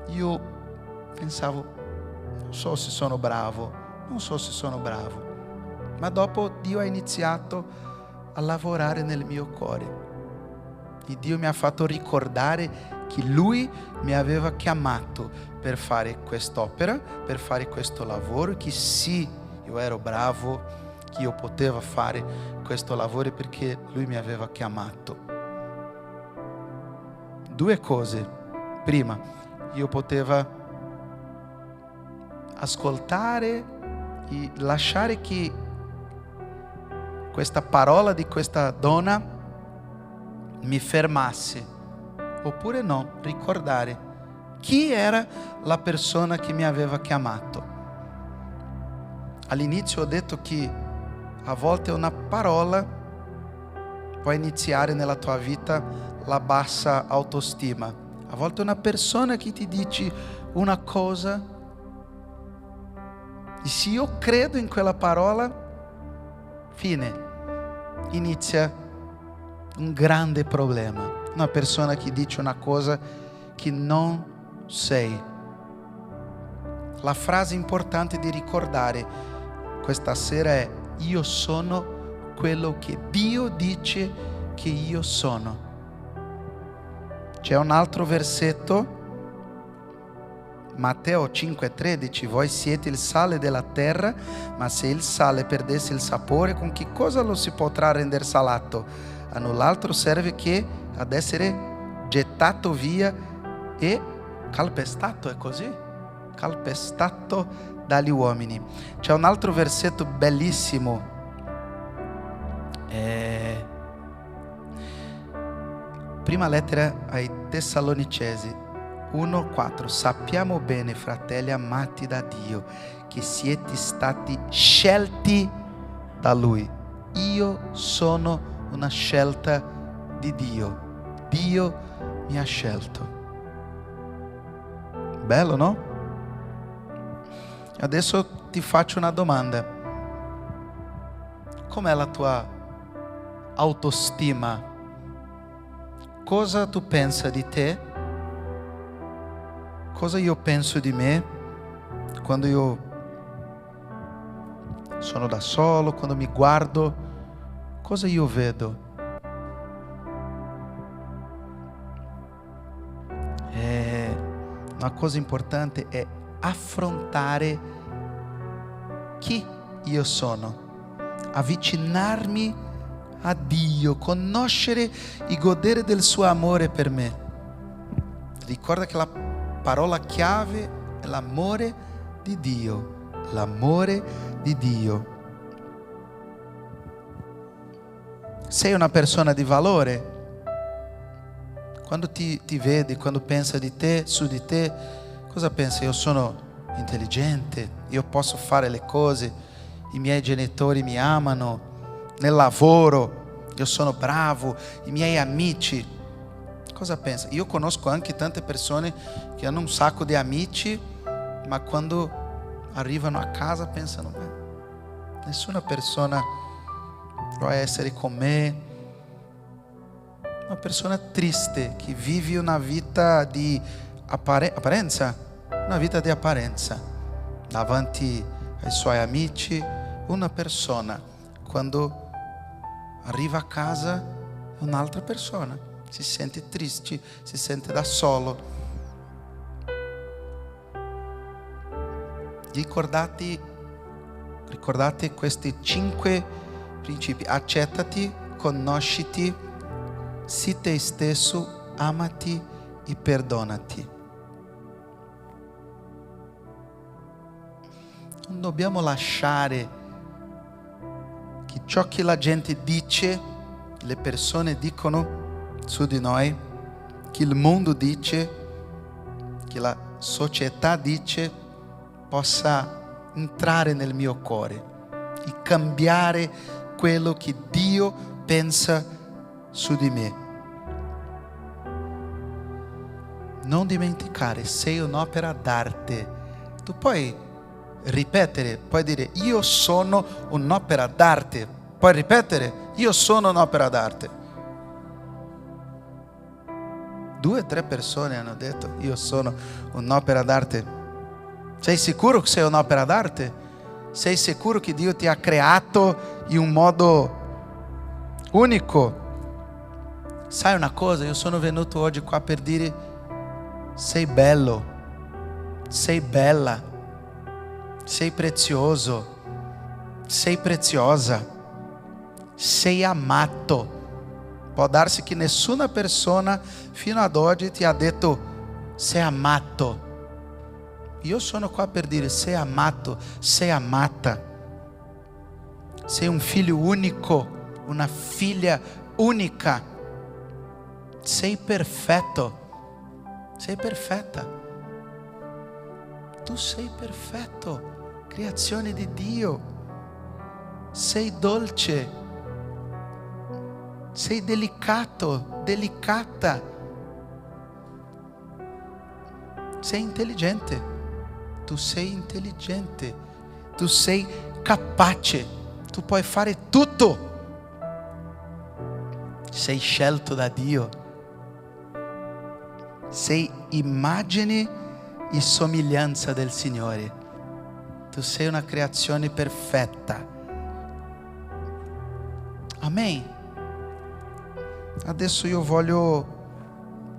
io pensavo, non so se sono bravo, ma dopo Dio ha iniziato a lavorare nel mio cuore e Dio mi ha fatto ricordare che Lui mi aveva chiamato per fare quest'opera, per fare questo lavoro, che sì, io ero bravo, che io potevo fare questo lavoro perché Lui mi aveva chiamato. 2 cose. Prima, io potevo ascoltare e lasciare che questa parola di questa donna mi fermasse, oppure no, ricordare chi era la persona che mi aveva chiamato. All'inizio ho detto che a volte una parola può iniziare nella tua vita la bassa autostima. A volte una persona che ti dice una cosa e se io credo in quella parola, fine, inizia un grande problema. Una persona che dice una cosa che non sei. La frase importante di ricordare questa sera è: io sono quello che Dio dice che io sono. C'è un altro versetto, Matteo 5,13: voi siete il sale della terra, ma se il sale perdesse il sapore, con che cosa lo si potrà rendere salato? A null'altro serve che ad essere gettato via e calpestato, è così? Calpestato dagli uomini. C'è un altro versetto bellissimo, prima lettera ai Tessalonicesi 1,4: sappiamo bene, fratelli amati da Dio, che siete stati scelti da Lui. Io sono una scelta di Dio. Dio mi ha scelto. Bello, no? Adesso ti faccio una domanda. Com'è la tua autostima? Cosa tu pensi di te? Cosa io penso di me quando io sono da solo, quando mi guardo? Cosa io vedo? Una cosa importante è affrontare chi io sono, avvicinarmi a Dio, conoscere e godere del suo amore per me. Ricorda che la parola chiave è l'amore di Dio, l'amore di Dio. Sei una persona di valore? Quando ti vedi, quando pensa di te, su di te, cosa pensa? Io sono intelligente, io posso fare le cose, i miei genitori mi amano, nel lavoro io sono bravo, i miei amici. Cosa pensa? Io conosco anche tante persone che hanno un sacco di amici, ma quando arrivano a casa pensano: nessuna persona vuole essere con me. Una persona triste che vive una vita di apparenza, una vita di apparenza davanti ai suoi amici. Una persona quando arriva a casa è un'altra persona, si sente triste, si sente da solo. Ricordate questi 5 principi: accettati, conosciti, sii te stesso, amati e perdonati. Non dobbiamo lasciare che ciò che la gente dice, le persone dicono su di noi, che il mondo dice, che la società dice, possa entrare nel mio cuore e cambiare quello che Dio pensa su di me. Non dimenticare, sei un'opera d'arte. Tu puoi ripetere, puoi dire: io sono un'opera d'arte. Puoi ripetere: io sono un'opera d'arte. 2 o 3 persone hanno detto: io sono un'opera d'arte. Sei sicuro che sei un'opera d'arte? Sei sicuro che Dio ti ha creato in un modo unico? Sai una cosa, io sono venuto oggi qua per dire: sei bello, sei bella, sei prezioso, sei preziosa, sei amato. Può darsi che nessuna persona fino ad oggi ti ha detto sei amato. Io sono qua per dire: sei amato, sei amata, sei un figlio unico, una figlia unica. Sei perfetto, sei perfetta. Tu sei perfetto, creazione di Dio. Sei dolce, sei delicato, delicata. Sei intelligente, tu sei intelligente, tu sei capace, tu puoi fare tutto. Sei scelto da Dio. Sei immagine e somiglianza del Signore. Tu sei una creazione perfetta. Amen. Adesso io voglio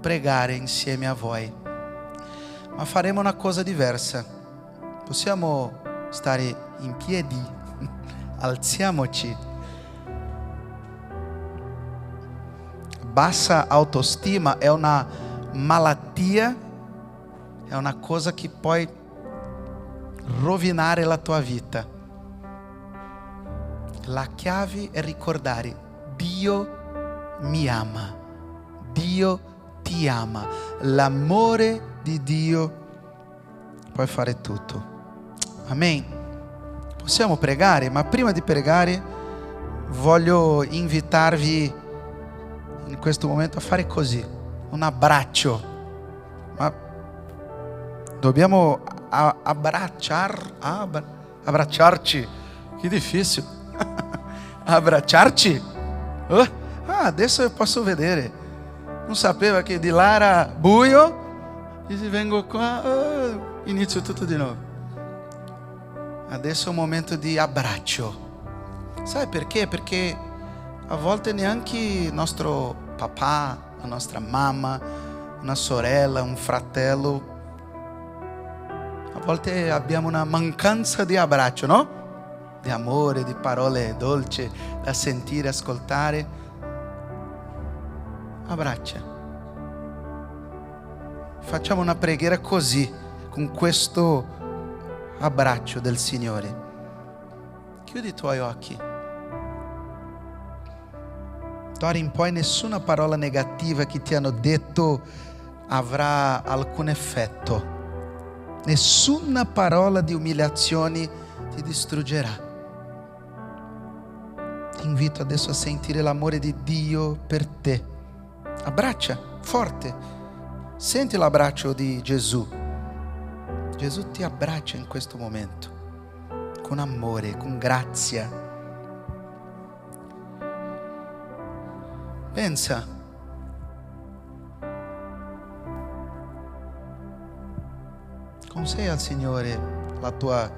pregare insieme a voi. Ma faremo una cosa diversa. Possiamo stare in piedi? Alziamoci. Bassa autostima è una malattia, è una cosa che può rovinare la tua vita. La chiave è ricordare: Dio mi ama, Dio ti ama. L'amore di Dio può fare tutto. Amen. Possiamo pregare, ma prima di pregare voglio invitarvi in questo momento a fare così, un abbraccio. Ma dobbiamo abbracciarci. Che difficile. Abbracciarci? Adesso eu posso vedere. Non sapeva che di là era buio. E se vengo qua, inizio tutto di nuovo. Adesso è un momento di abbraccio. Sai perché? Perché a volte neanche il nostro papà, la nostra mamma, una sorella, un fratello, a volte abbiamo una mancanza di abbraccio, no? Di amore, di parole dolci da sentire, ascoltare. Abbraccia. Facciamo una preghiera così, con questo abbraccio del Signore. Chiudi i tuoi occhi. D'ora in poi nessuna parola negativa che ti hanno detto avrà alcun effetto. Nessuna parola di umiliazione ti distruggerà. Ti invito adesso a sentire l'amore di Dio per te. Abbraccia forte. Senti l'abbraccio di Gesù. Gesù ti abbraccia in questo momento, con amore, con grazia. Pensa. Consegna al Signore la tua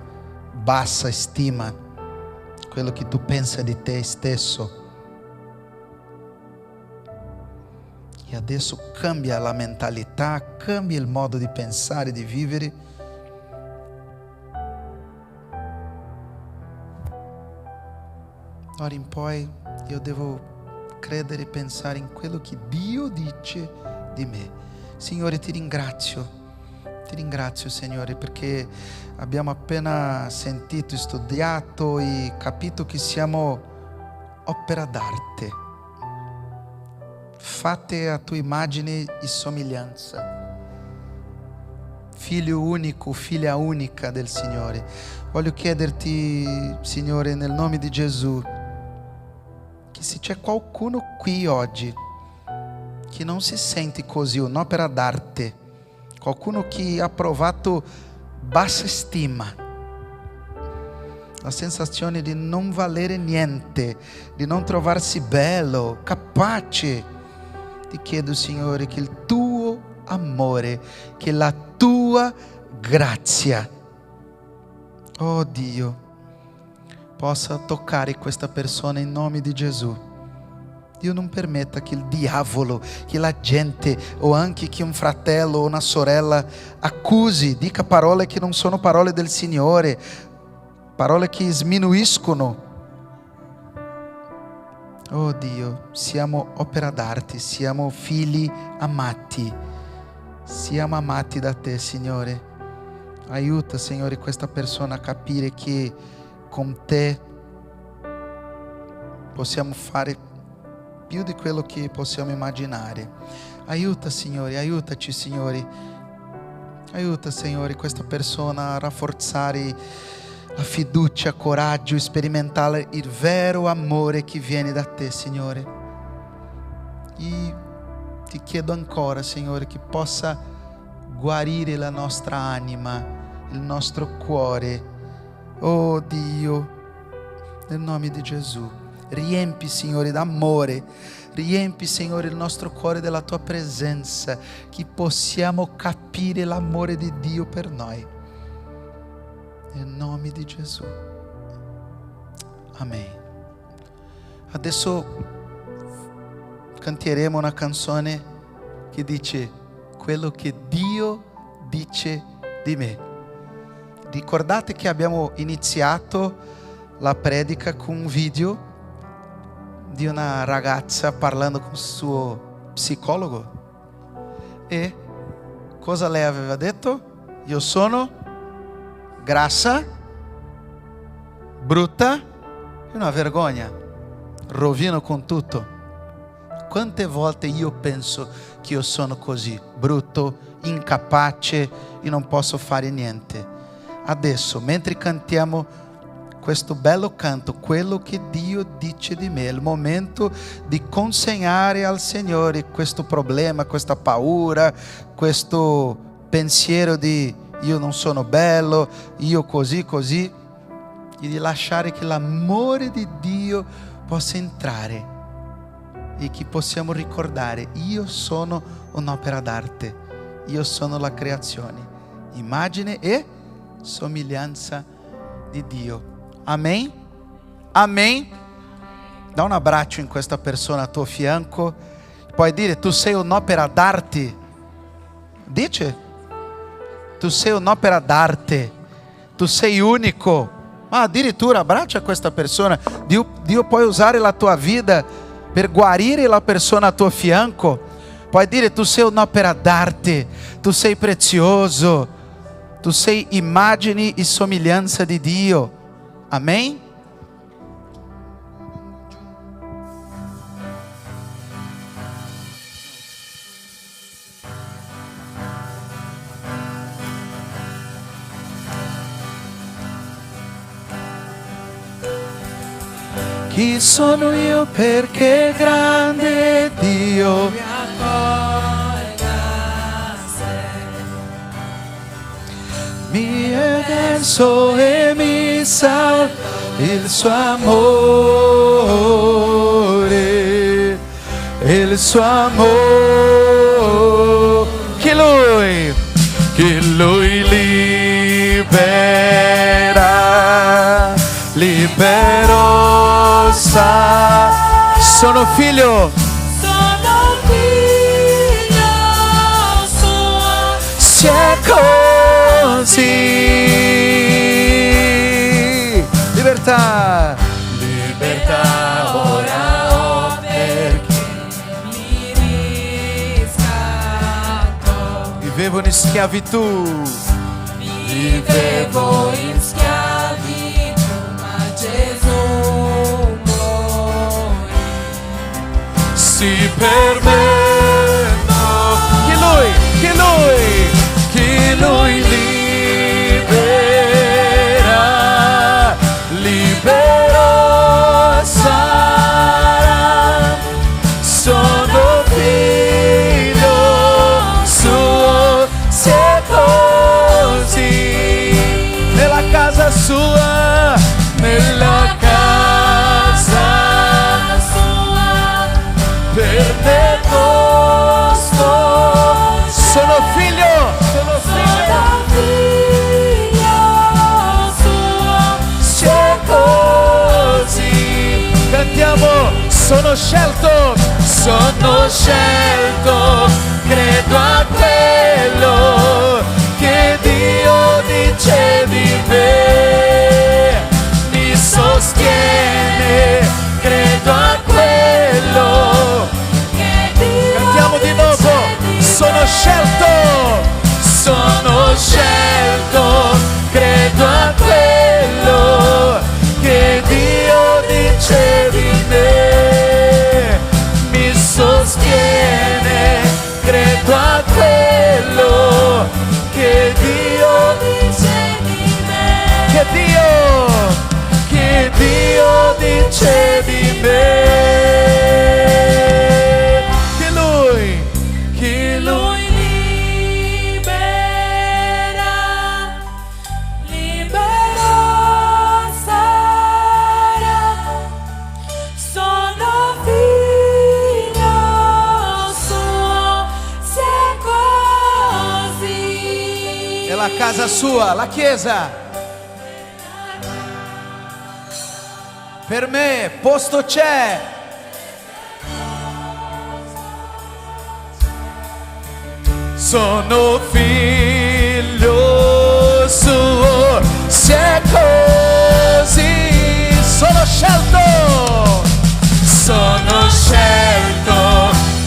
bassa stima, quello che tu pensa di te stesso. E adesso cambia la mentalità, cambia il modo di pensare, di vivere. D'ora in poi io devo credere e pensare in quello che Dio dice di me. Signore, ti ringrazio Signore, perché abbiamo appena sentito, studiato e capito che siamo opera d'arte, fatte a tua immagine e somiglianza. Figlio unico, figlia unica del Signore. Voglio chiederti, Signore, nel nome di Gesù, che se c'è qualcuno qui oggi che non si sente così, un'opera d'arte, qualcuno che ha provato bassa stima, la sensazione di non valere niente, di non trovarsi bello, capace, ti chiedo, Signore, che il tuo amore, che la tua grazia, oh Dio, possa toccare questa persona in nome di Gesù. Dio non permetta che il diavolo, che la gente o anche che un fratello o una sorella accusi, dica parole che non sono parole del Signore, parole che sminuiscono. Oh Dio, siamo opera d'arte, siamo figli amati, siamo amati da te, Signore. Aiuta, Signore, questa persona a capire che con te possiamo fare più di quello che possiamo immaginare. Aiuta, Signore, aiutaci, Signore. Aiuta, Signore, questa persona a rafforzare la fiducia, coraggio, sperimentare il vero amore che viene da te, Signore. E ti chiedo ancora, Signore, che possa guarire la nostra anima, il nostro cuore. Oh Dio, nel nome di Gesù. Riempi, Signore, d'amore, riempi, Signore, il nostro cuore della tua presenza, che possiamo capire l'amore di Dio per noi. Nel nome di Gesù. Amen. Adesso canteremo una canzone che dice quello che Dio dice di me. Ricordate che abbiamo iniziato la predica con un video di una ragazza parlando con il suo psicologo. E cosa lei aveva detto? Io sono grassa, brutta e una vergogna. Rovino con tutto. Quante volte io penso che io sono così, brutto, incapace e non posso fare niente. Adesso, mentre cantiamo questo bello canto, quello che Dio dice di me, è il momento di consegnare al Signore questo problema, questa paura, questo pensiero di io non sono bello, io così, e di lasciare che l'amore di Dio possa entrare e che possiamo ricordare: io sono un'opera d'arte, io sono la creazione, immagine e somiglianza di Dio. Amen? Amen? Dá un abbraccio in questa persona a tuo fianco. Puoi dire: tu sei un'opera d'arte. Dice: tu sei un'opera d'arte, tu sei unico. Ma addirittura abbraccia questa persona. Dio può usare la tua vita per guarire la persona a tuo fianco. Puoi dire: tu sei un'opera d'arte, tu sei prezioso, tu sei immagine e somiglianza di Dio. Amen? Chi sono io perché grande Dio mi accolga a sé. mi è verso e mi salva il suo amore, il suo amore, che lui libera, libero sa. Sono figlio suo, si è così. Libertà, libertà ora ho perché mi riscatto. vivevo in schiavitù, Vivevo in schiavitù, ma Gesù morì. sì per me, no. Che lui libera, libero sarà. Sono figlio suo, si è così. Nella casa sua, nella casa Sua, per te posto. Sono figlio, sono figlio suo, si è così. Cantiamo: sono scelto, credo a quello che Dio dice di me, mi sostiene, credo a quello. Cantiamo di nuovo: sono scelto, credo a quello che Dio dice di me, mi sostiene, credo a quello che Dio dice di me, che Dio dice di me, che lui libero sarà. Sono figlio suo, si è così. è la casa sua, la chiesa. Per me posto c'è. sono figlio suo, se è così, sono scelto,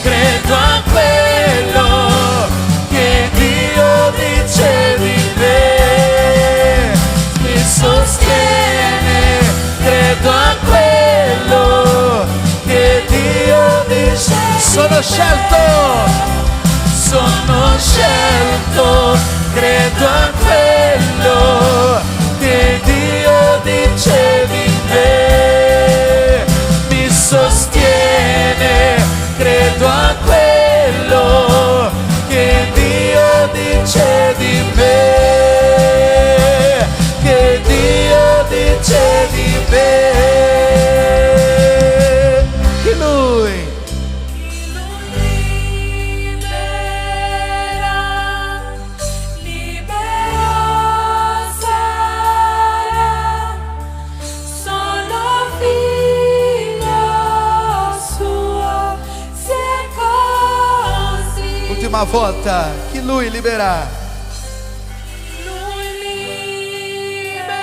credo a quello che Dio dice di me, mi sostiene, credo a quello che Dio dice. Sono scelto, credo a quello che Dio dice di me, mi sostiene, credo a quello che Dio dice di me, che Dio dice di me. Che Lui ultima volta, chi Lui libera. Lui libera.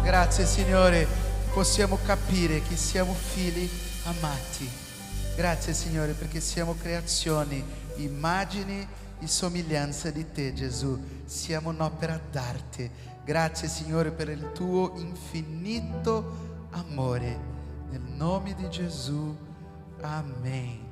Grazie Signore, possiamo capire che siamo figli amati. Grazie Signore perché siamo creazioni, immagini e somiglianza di te Gesù. Siamo un'opera d'arte. Grazie Signore per il tuo infinito amore. Nel nome di Gesù, amen.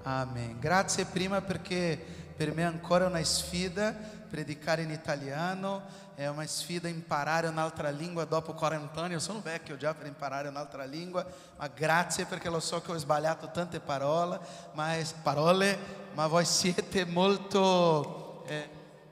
Amen. Grazie prima perché per me ancora è una sfida predicare in italiano. È una sfida imparare un'altra lingua dopo 40 anni. Io sono vecchio già per imparare un'altra lingua, ma grazie perché lo so che ho sbagliato tante parole, ma voi siete molto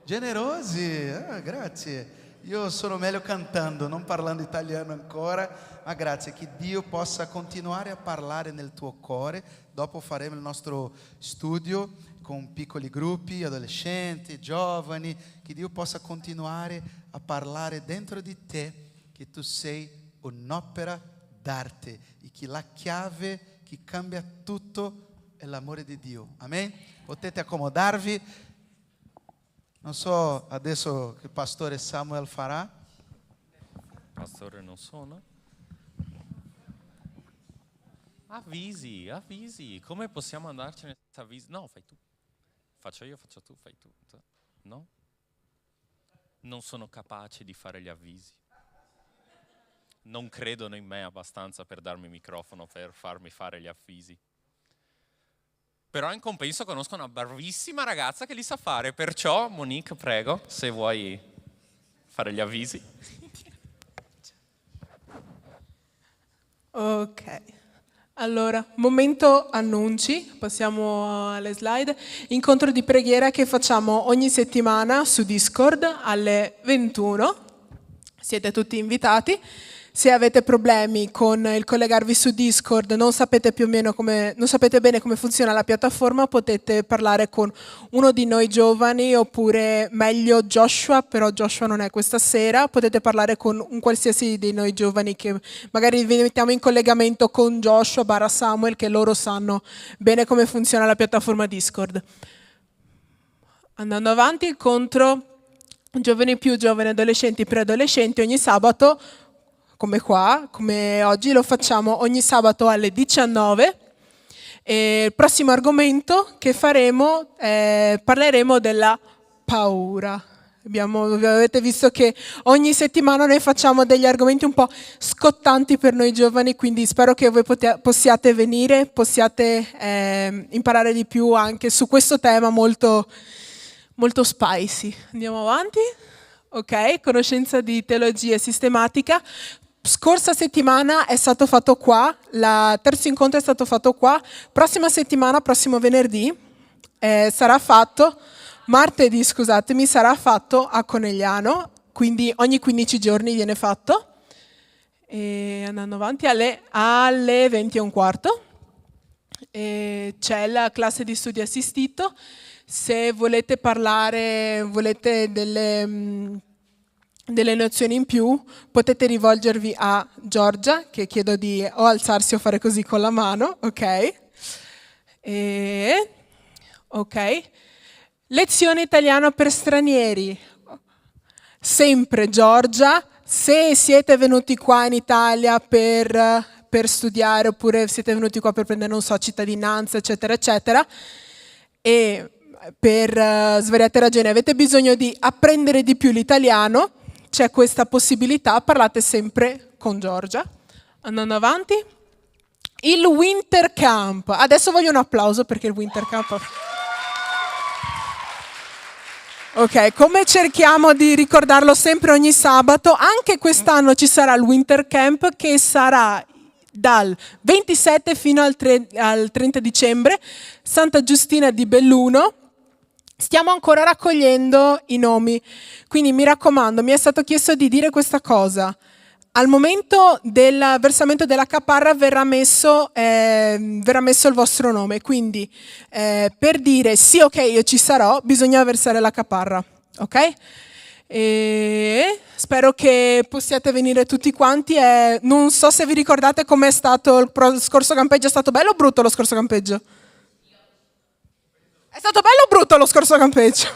generosi. Grazie. Io sono meglio cantando, non parlando italiano ancora, ma grazie, che Dio possa continuare a parlare nel tuo cuore. Dopo faremo il nostro studio con piccoli gruppi, adolescenti, giovani, che Dio possa continuare a parlare dentro di te, che tu sei un'opera d'arte e che la chiave che cambia tutto è l'amore di Dio. Amen? Potete accomodarvi. Non so adesso che il pastore Samuel farà. Pastore non sono. Avvisi. Come possiamo andarcene senza avvisi? No, fai tu. Faccio io, faccio tu, fai tu. No? Non sono capace di fare gli avvisi. Non credono in me abbastanza per darmi il microfono, per farmi fare gli avvisi. Però in compenso conosco una bravissima ragazza che li sa fare. Perciò, Monique, prego, se vuoi fare gli avvisi. Ok. Allora, momento annunci, passiamo alle slide. Incontro di preghiera che facciamo ogni settimana su Discord alle 21. Siete tutti invitati. Se avete problemi con il collegarvi su Discord, non sapete bene come funziona la piattaforma, potete parlare con uno di noi giovani, oppure meglio Joshua, però Joshua non è questa sera, potete parlare con un qualsiasi di noi giovani che magari vi mettiamo in collegamento con Joshua / Samuel, che loro sanno bene come funziona la piattaforma Discord. Andando avanti, incontro giovani più giovani, adolescenti, preadolescenti ogni sabato, come qua, come oggi, lo facciamo ogni sabato alle 19. E il prossimo argomento che faremo, parleremo della paura. Avete visto che ogni settimana noi facciamo degli argomenti un po' scottanti per noi giovani, quindi spero che voi possiate venire, possiate imparare di più anche su questo tema molto, molto spicy. Andiamo avanti. Ok, conoscenza di teologia sistematica. Scorsa settimana è stato fatto qua, il terzo incontro è stato fatto qua. Prossima settimana, prossimo venerdì, sarà fatto, martedì scusatemi, sarà fatto a Conegliano, quindi ogni 15 giorni viene fatto. E andando avanti alle 20:15. C'è la classe di studio assistito. Se volete parlare, volete delle nozioni in più, potete rivolgervi a Giorgia, che chiedo di o alzarsi o fare così con la mano, ok? Ok. Lezione italiano per stranieri. Sempre Giorgia. Se siete venuti qua in Italia per studiare, oppure siete venuti qua per prendere, non so, cittadinanza, eccetera, eccetera, e per svariate ragioni avete bisogno di apprendere di più l'italiano, c'è questa possibilità, parlate sempre con Giorgia. Andando avanti. Il Winter Camp. Adesso voglio un applauso perché il Winter Camp... Ok, come cerchiamo di ricordarlo sempre ogni sabato, anche quest'anno ci sarà il Winter Camp che sarà dal 27 fino al 30 dicembre, Santa Giustina di Belluno. Stiamo ancora raccogliendo i nomi, quindi mi raccomando, mi è stato chiesto di dire questa cosa. Al momento del versamento della caparra verrà messo il vostro nome, quindi per dire sì, ok, io ci sarò, bisogna versare la caparra, ok? E spero che possiate venire tutti quanti. Non so se vi ricordate com'è stato il scorso campeggio. È stato bello o brutto lo scorso campeggio? È stato bello o brutto lo scorso campeggio?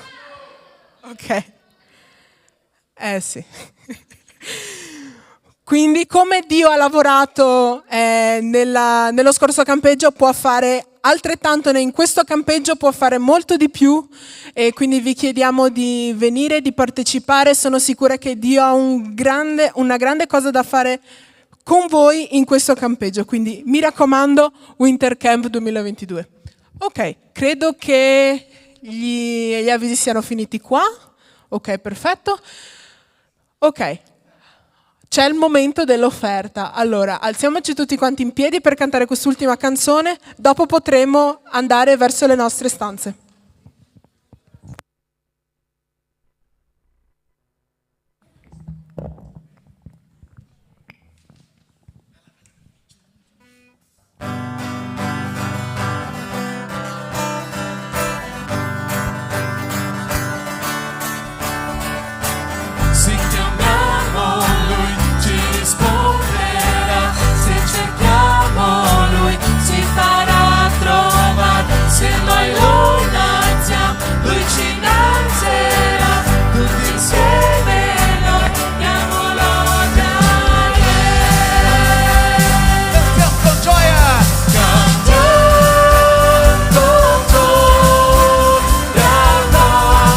Ok. Sì. Quindi come Dio ha lavorato nello scorso campeggio può fare altrettanto in questo campeggio, può fare molto di più, e quindi vi chiediamo di venire, di partecipare. Sono sicura che Dio ha una grande cosa da fare con voi in questo campeggio, quindi mi raccomando, Winter Camp 2022. Ok, credo che gli avvisi siano finiti qua. Ok, perfetto. Ok. C'è il momento dell'offerta. Allora, alziamoci tutti quanti in piedi per cantare quest'ultima canzone, dopo potremo andare verso le nostre stanze. Se chiamiamo Lui ci risponderà, se cerchiamo Lui ci farà trovare, se noi lo innalziamo Lui ci innalzerà, tutti insieme noi diamo lode a Lui. Cantiamo con gioia! Cantiamo con gioia al nostro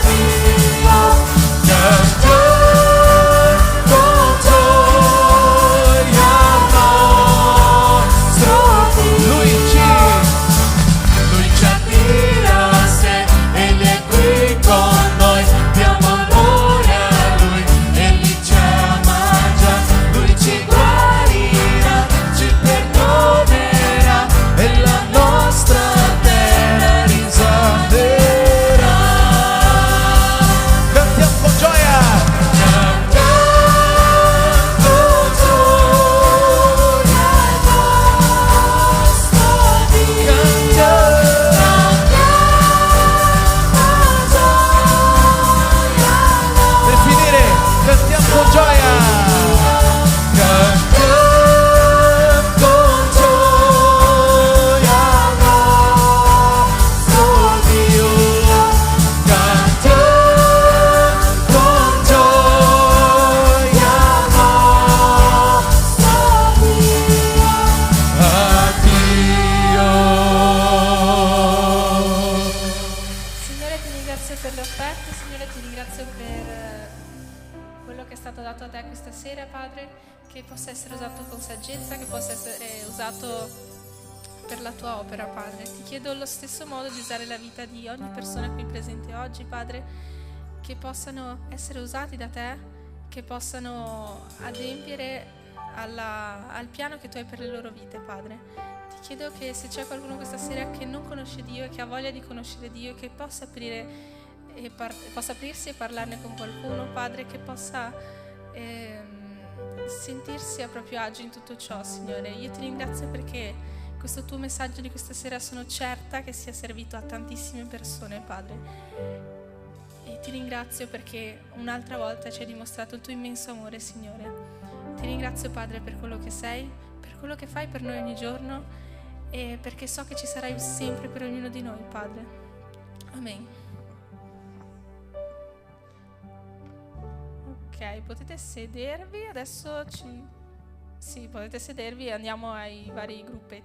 Dio. Lui ci attira a sé, Egli è qui con noi, diamo amore a Lui, Egli ci ama già, Lui ci guarirà, ci perdonerà e la nostra terra risalverà. Cantiamo con gioia! Per finire, cantiamo con gioia! Cantiamo con gioia al nostro Dio. Cantiamo con gioia al nostro Dio. A Dio. Signore, ti ringrazio per l'offerta, Signore, ti ringrazio per quello che è stato dato a te questa sera, Padre, che possa essere usato con saggezza, che possa essere usato per la tua opera, Padre. Ti chiedo allo stesso modo di usare la vita di ogni persona qui presente oggi, Padre, che possano essere usati da te, che possano adempiere al piano che tu hai per le loro vite, Padre. Ti chiedo che se c'è qualcuno questa sera che non conosce Dio e che ha voglia di conoscere Dio, che possa possa aprirsi e parlarne con qualcuno, Padre, che possa sentirsi a proprio agio in tutto ciò, Signore. Io ti ringrazio perché questo tuo messaggio di questa sera sono certa che sia servito a tantissime persone, Padre. E ti ringrazio perché un'altra volta ci hai dimostrato il tuo immenso amore, Signore. Ti ringrazio, Padre, per quello che sei, per quello che fai per noi ogni giorno e perché so che ci sarai sempre per ognuno di noi, Padre. Amen. Ok, potete sedervi, adesso Sì, potete sedervi e andiamo ai vari gruppi.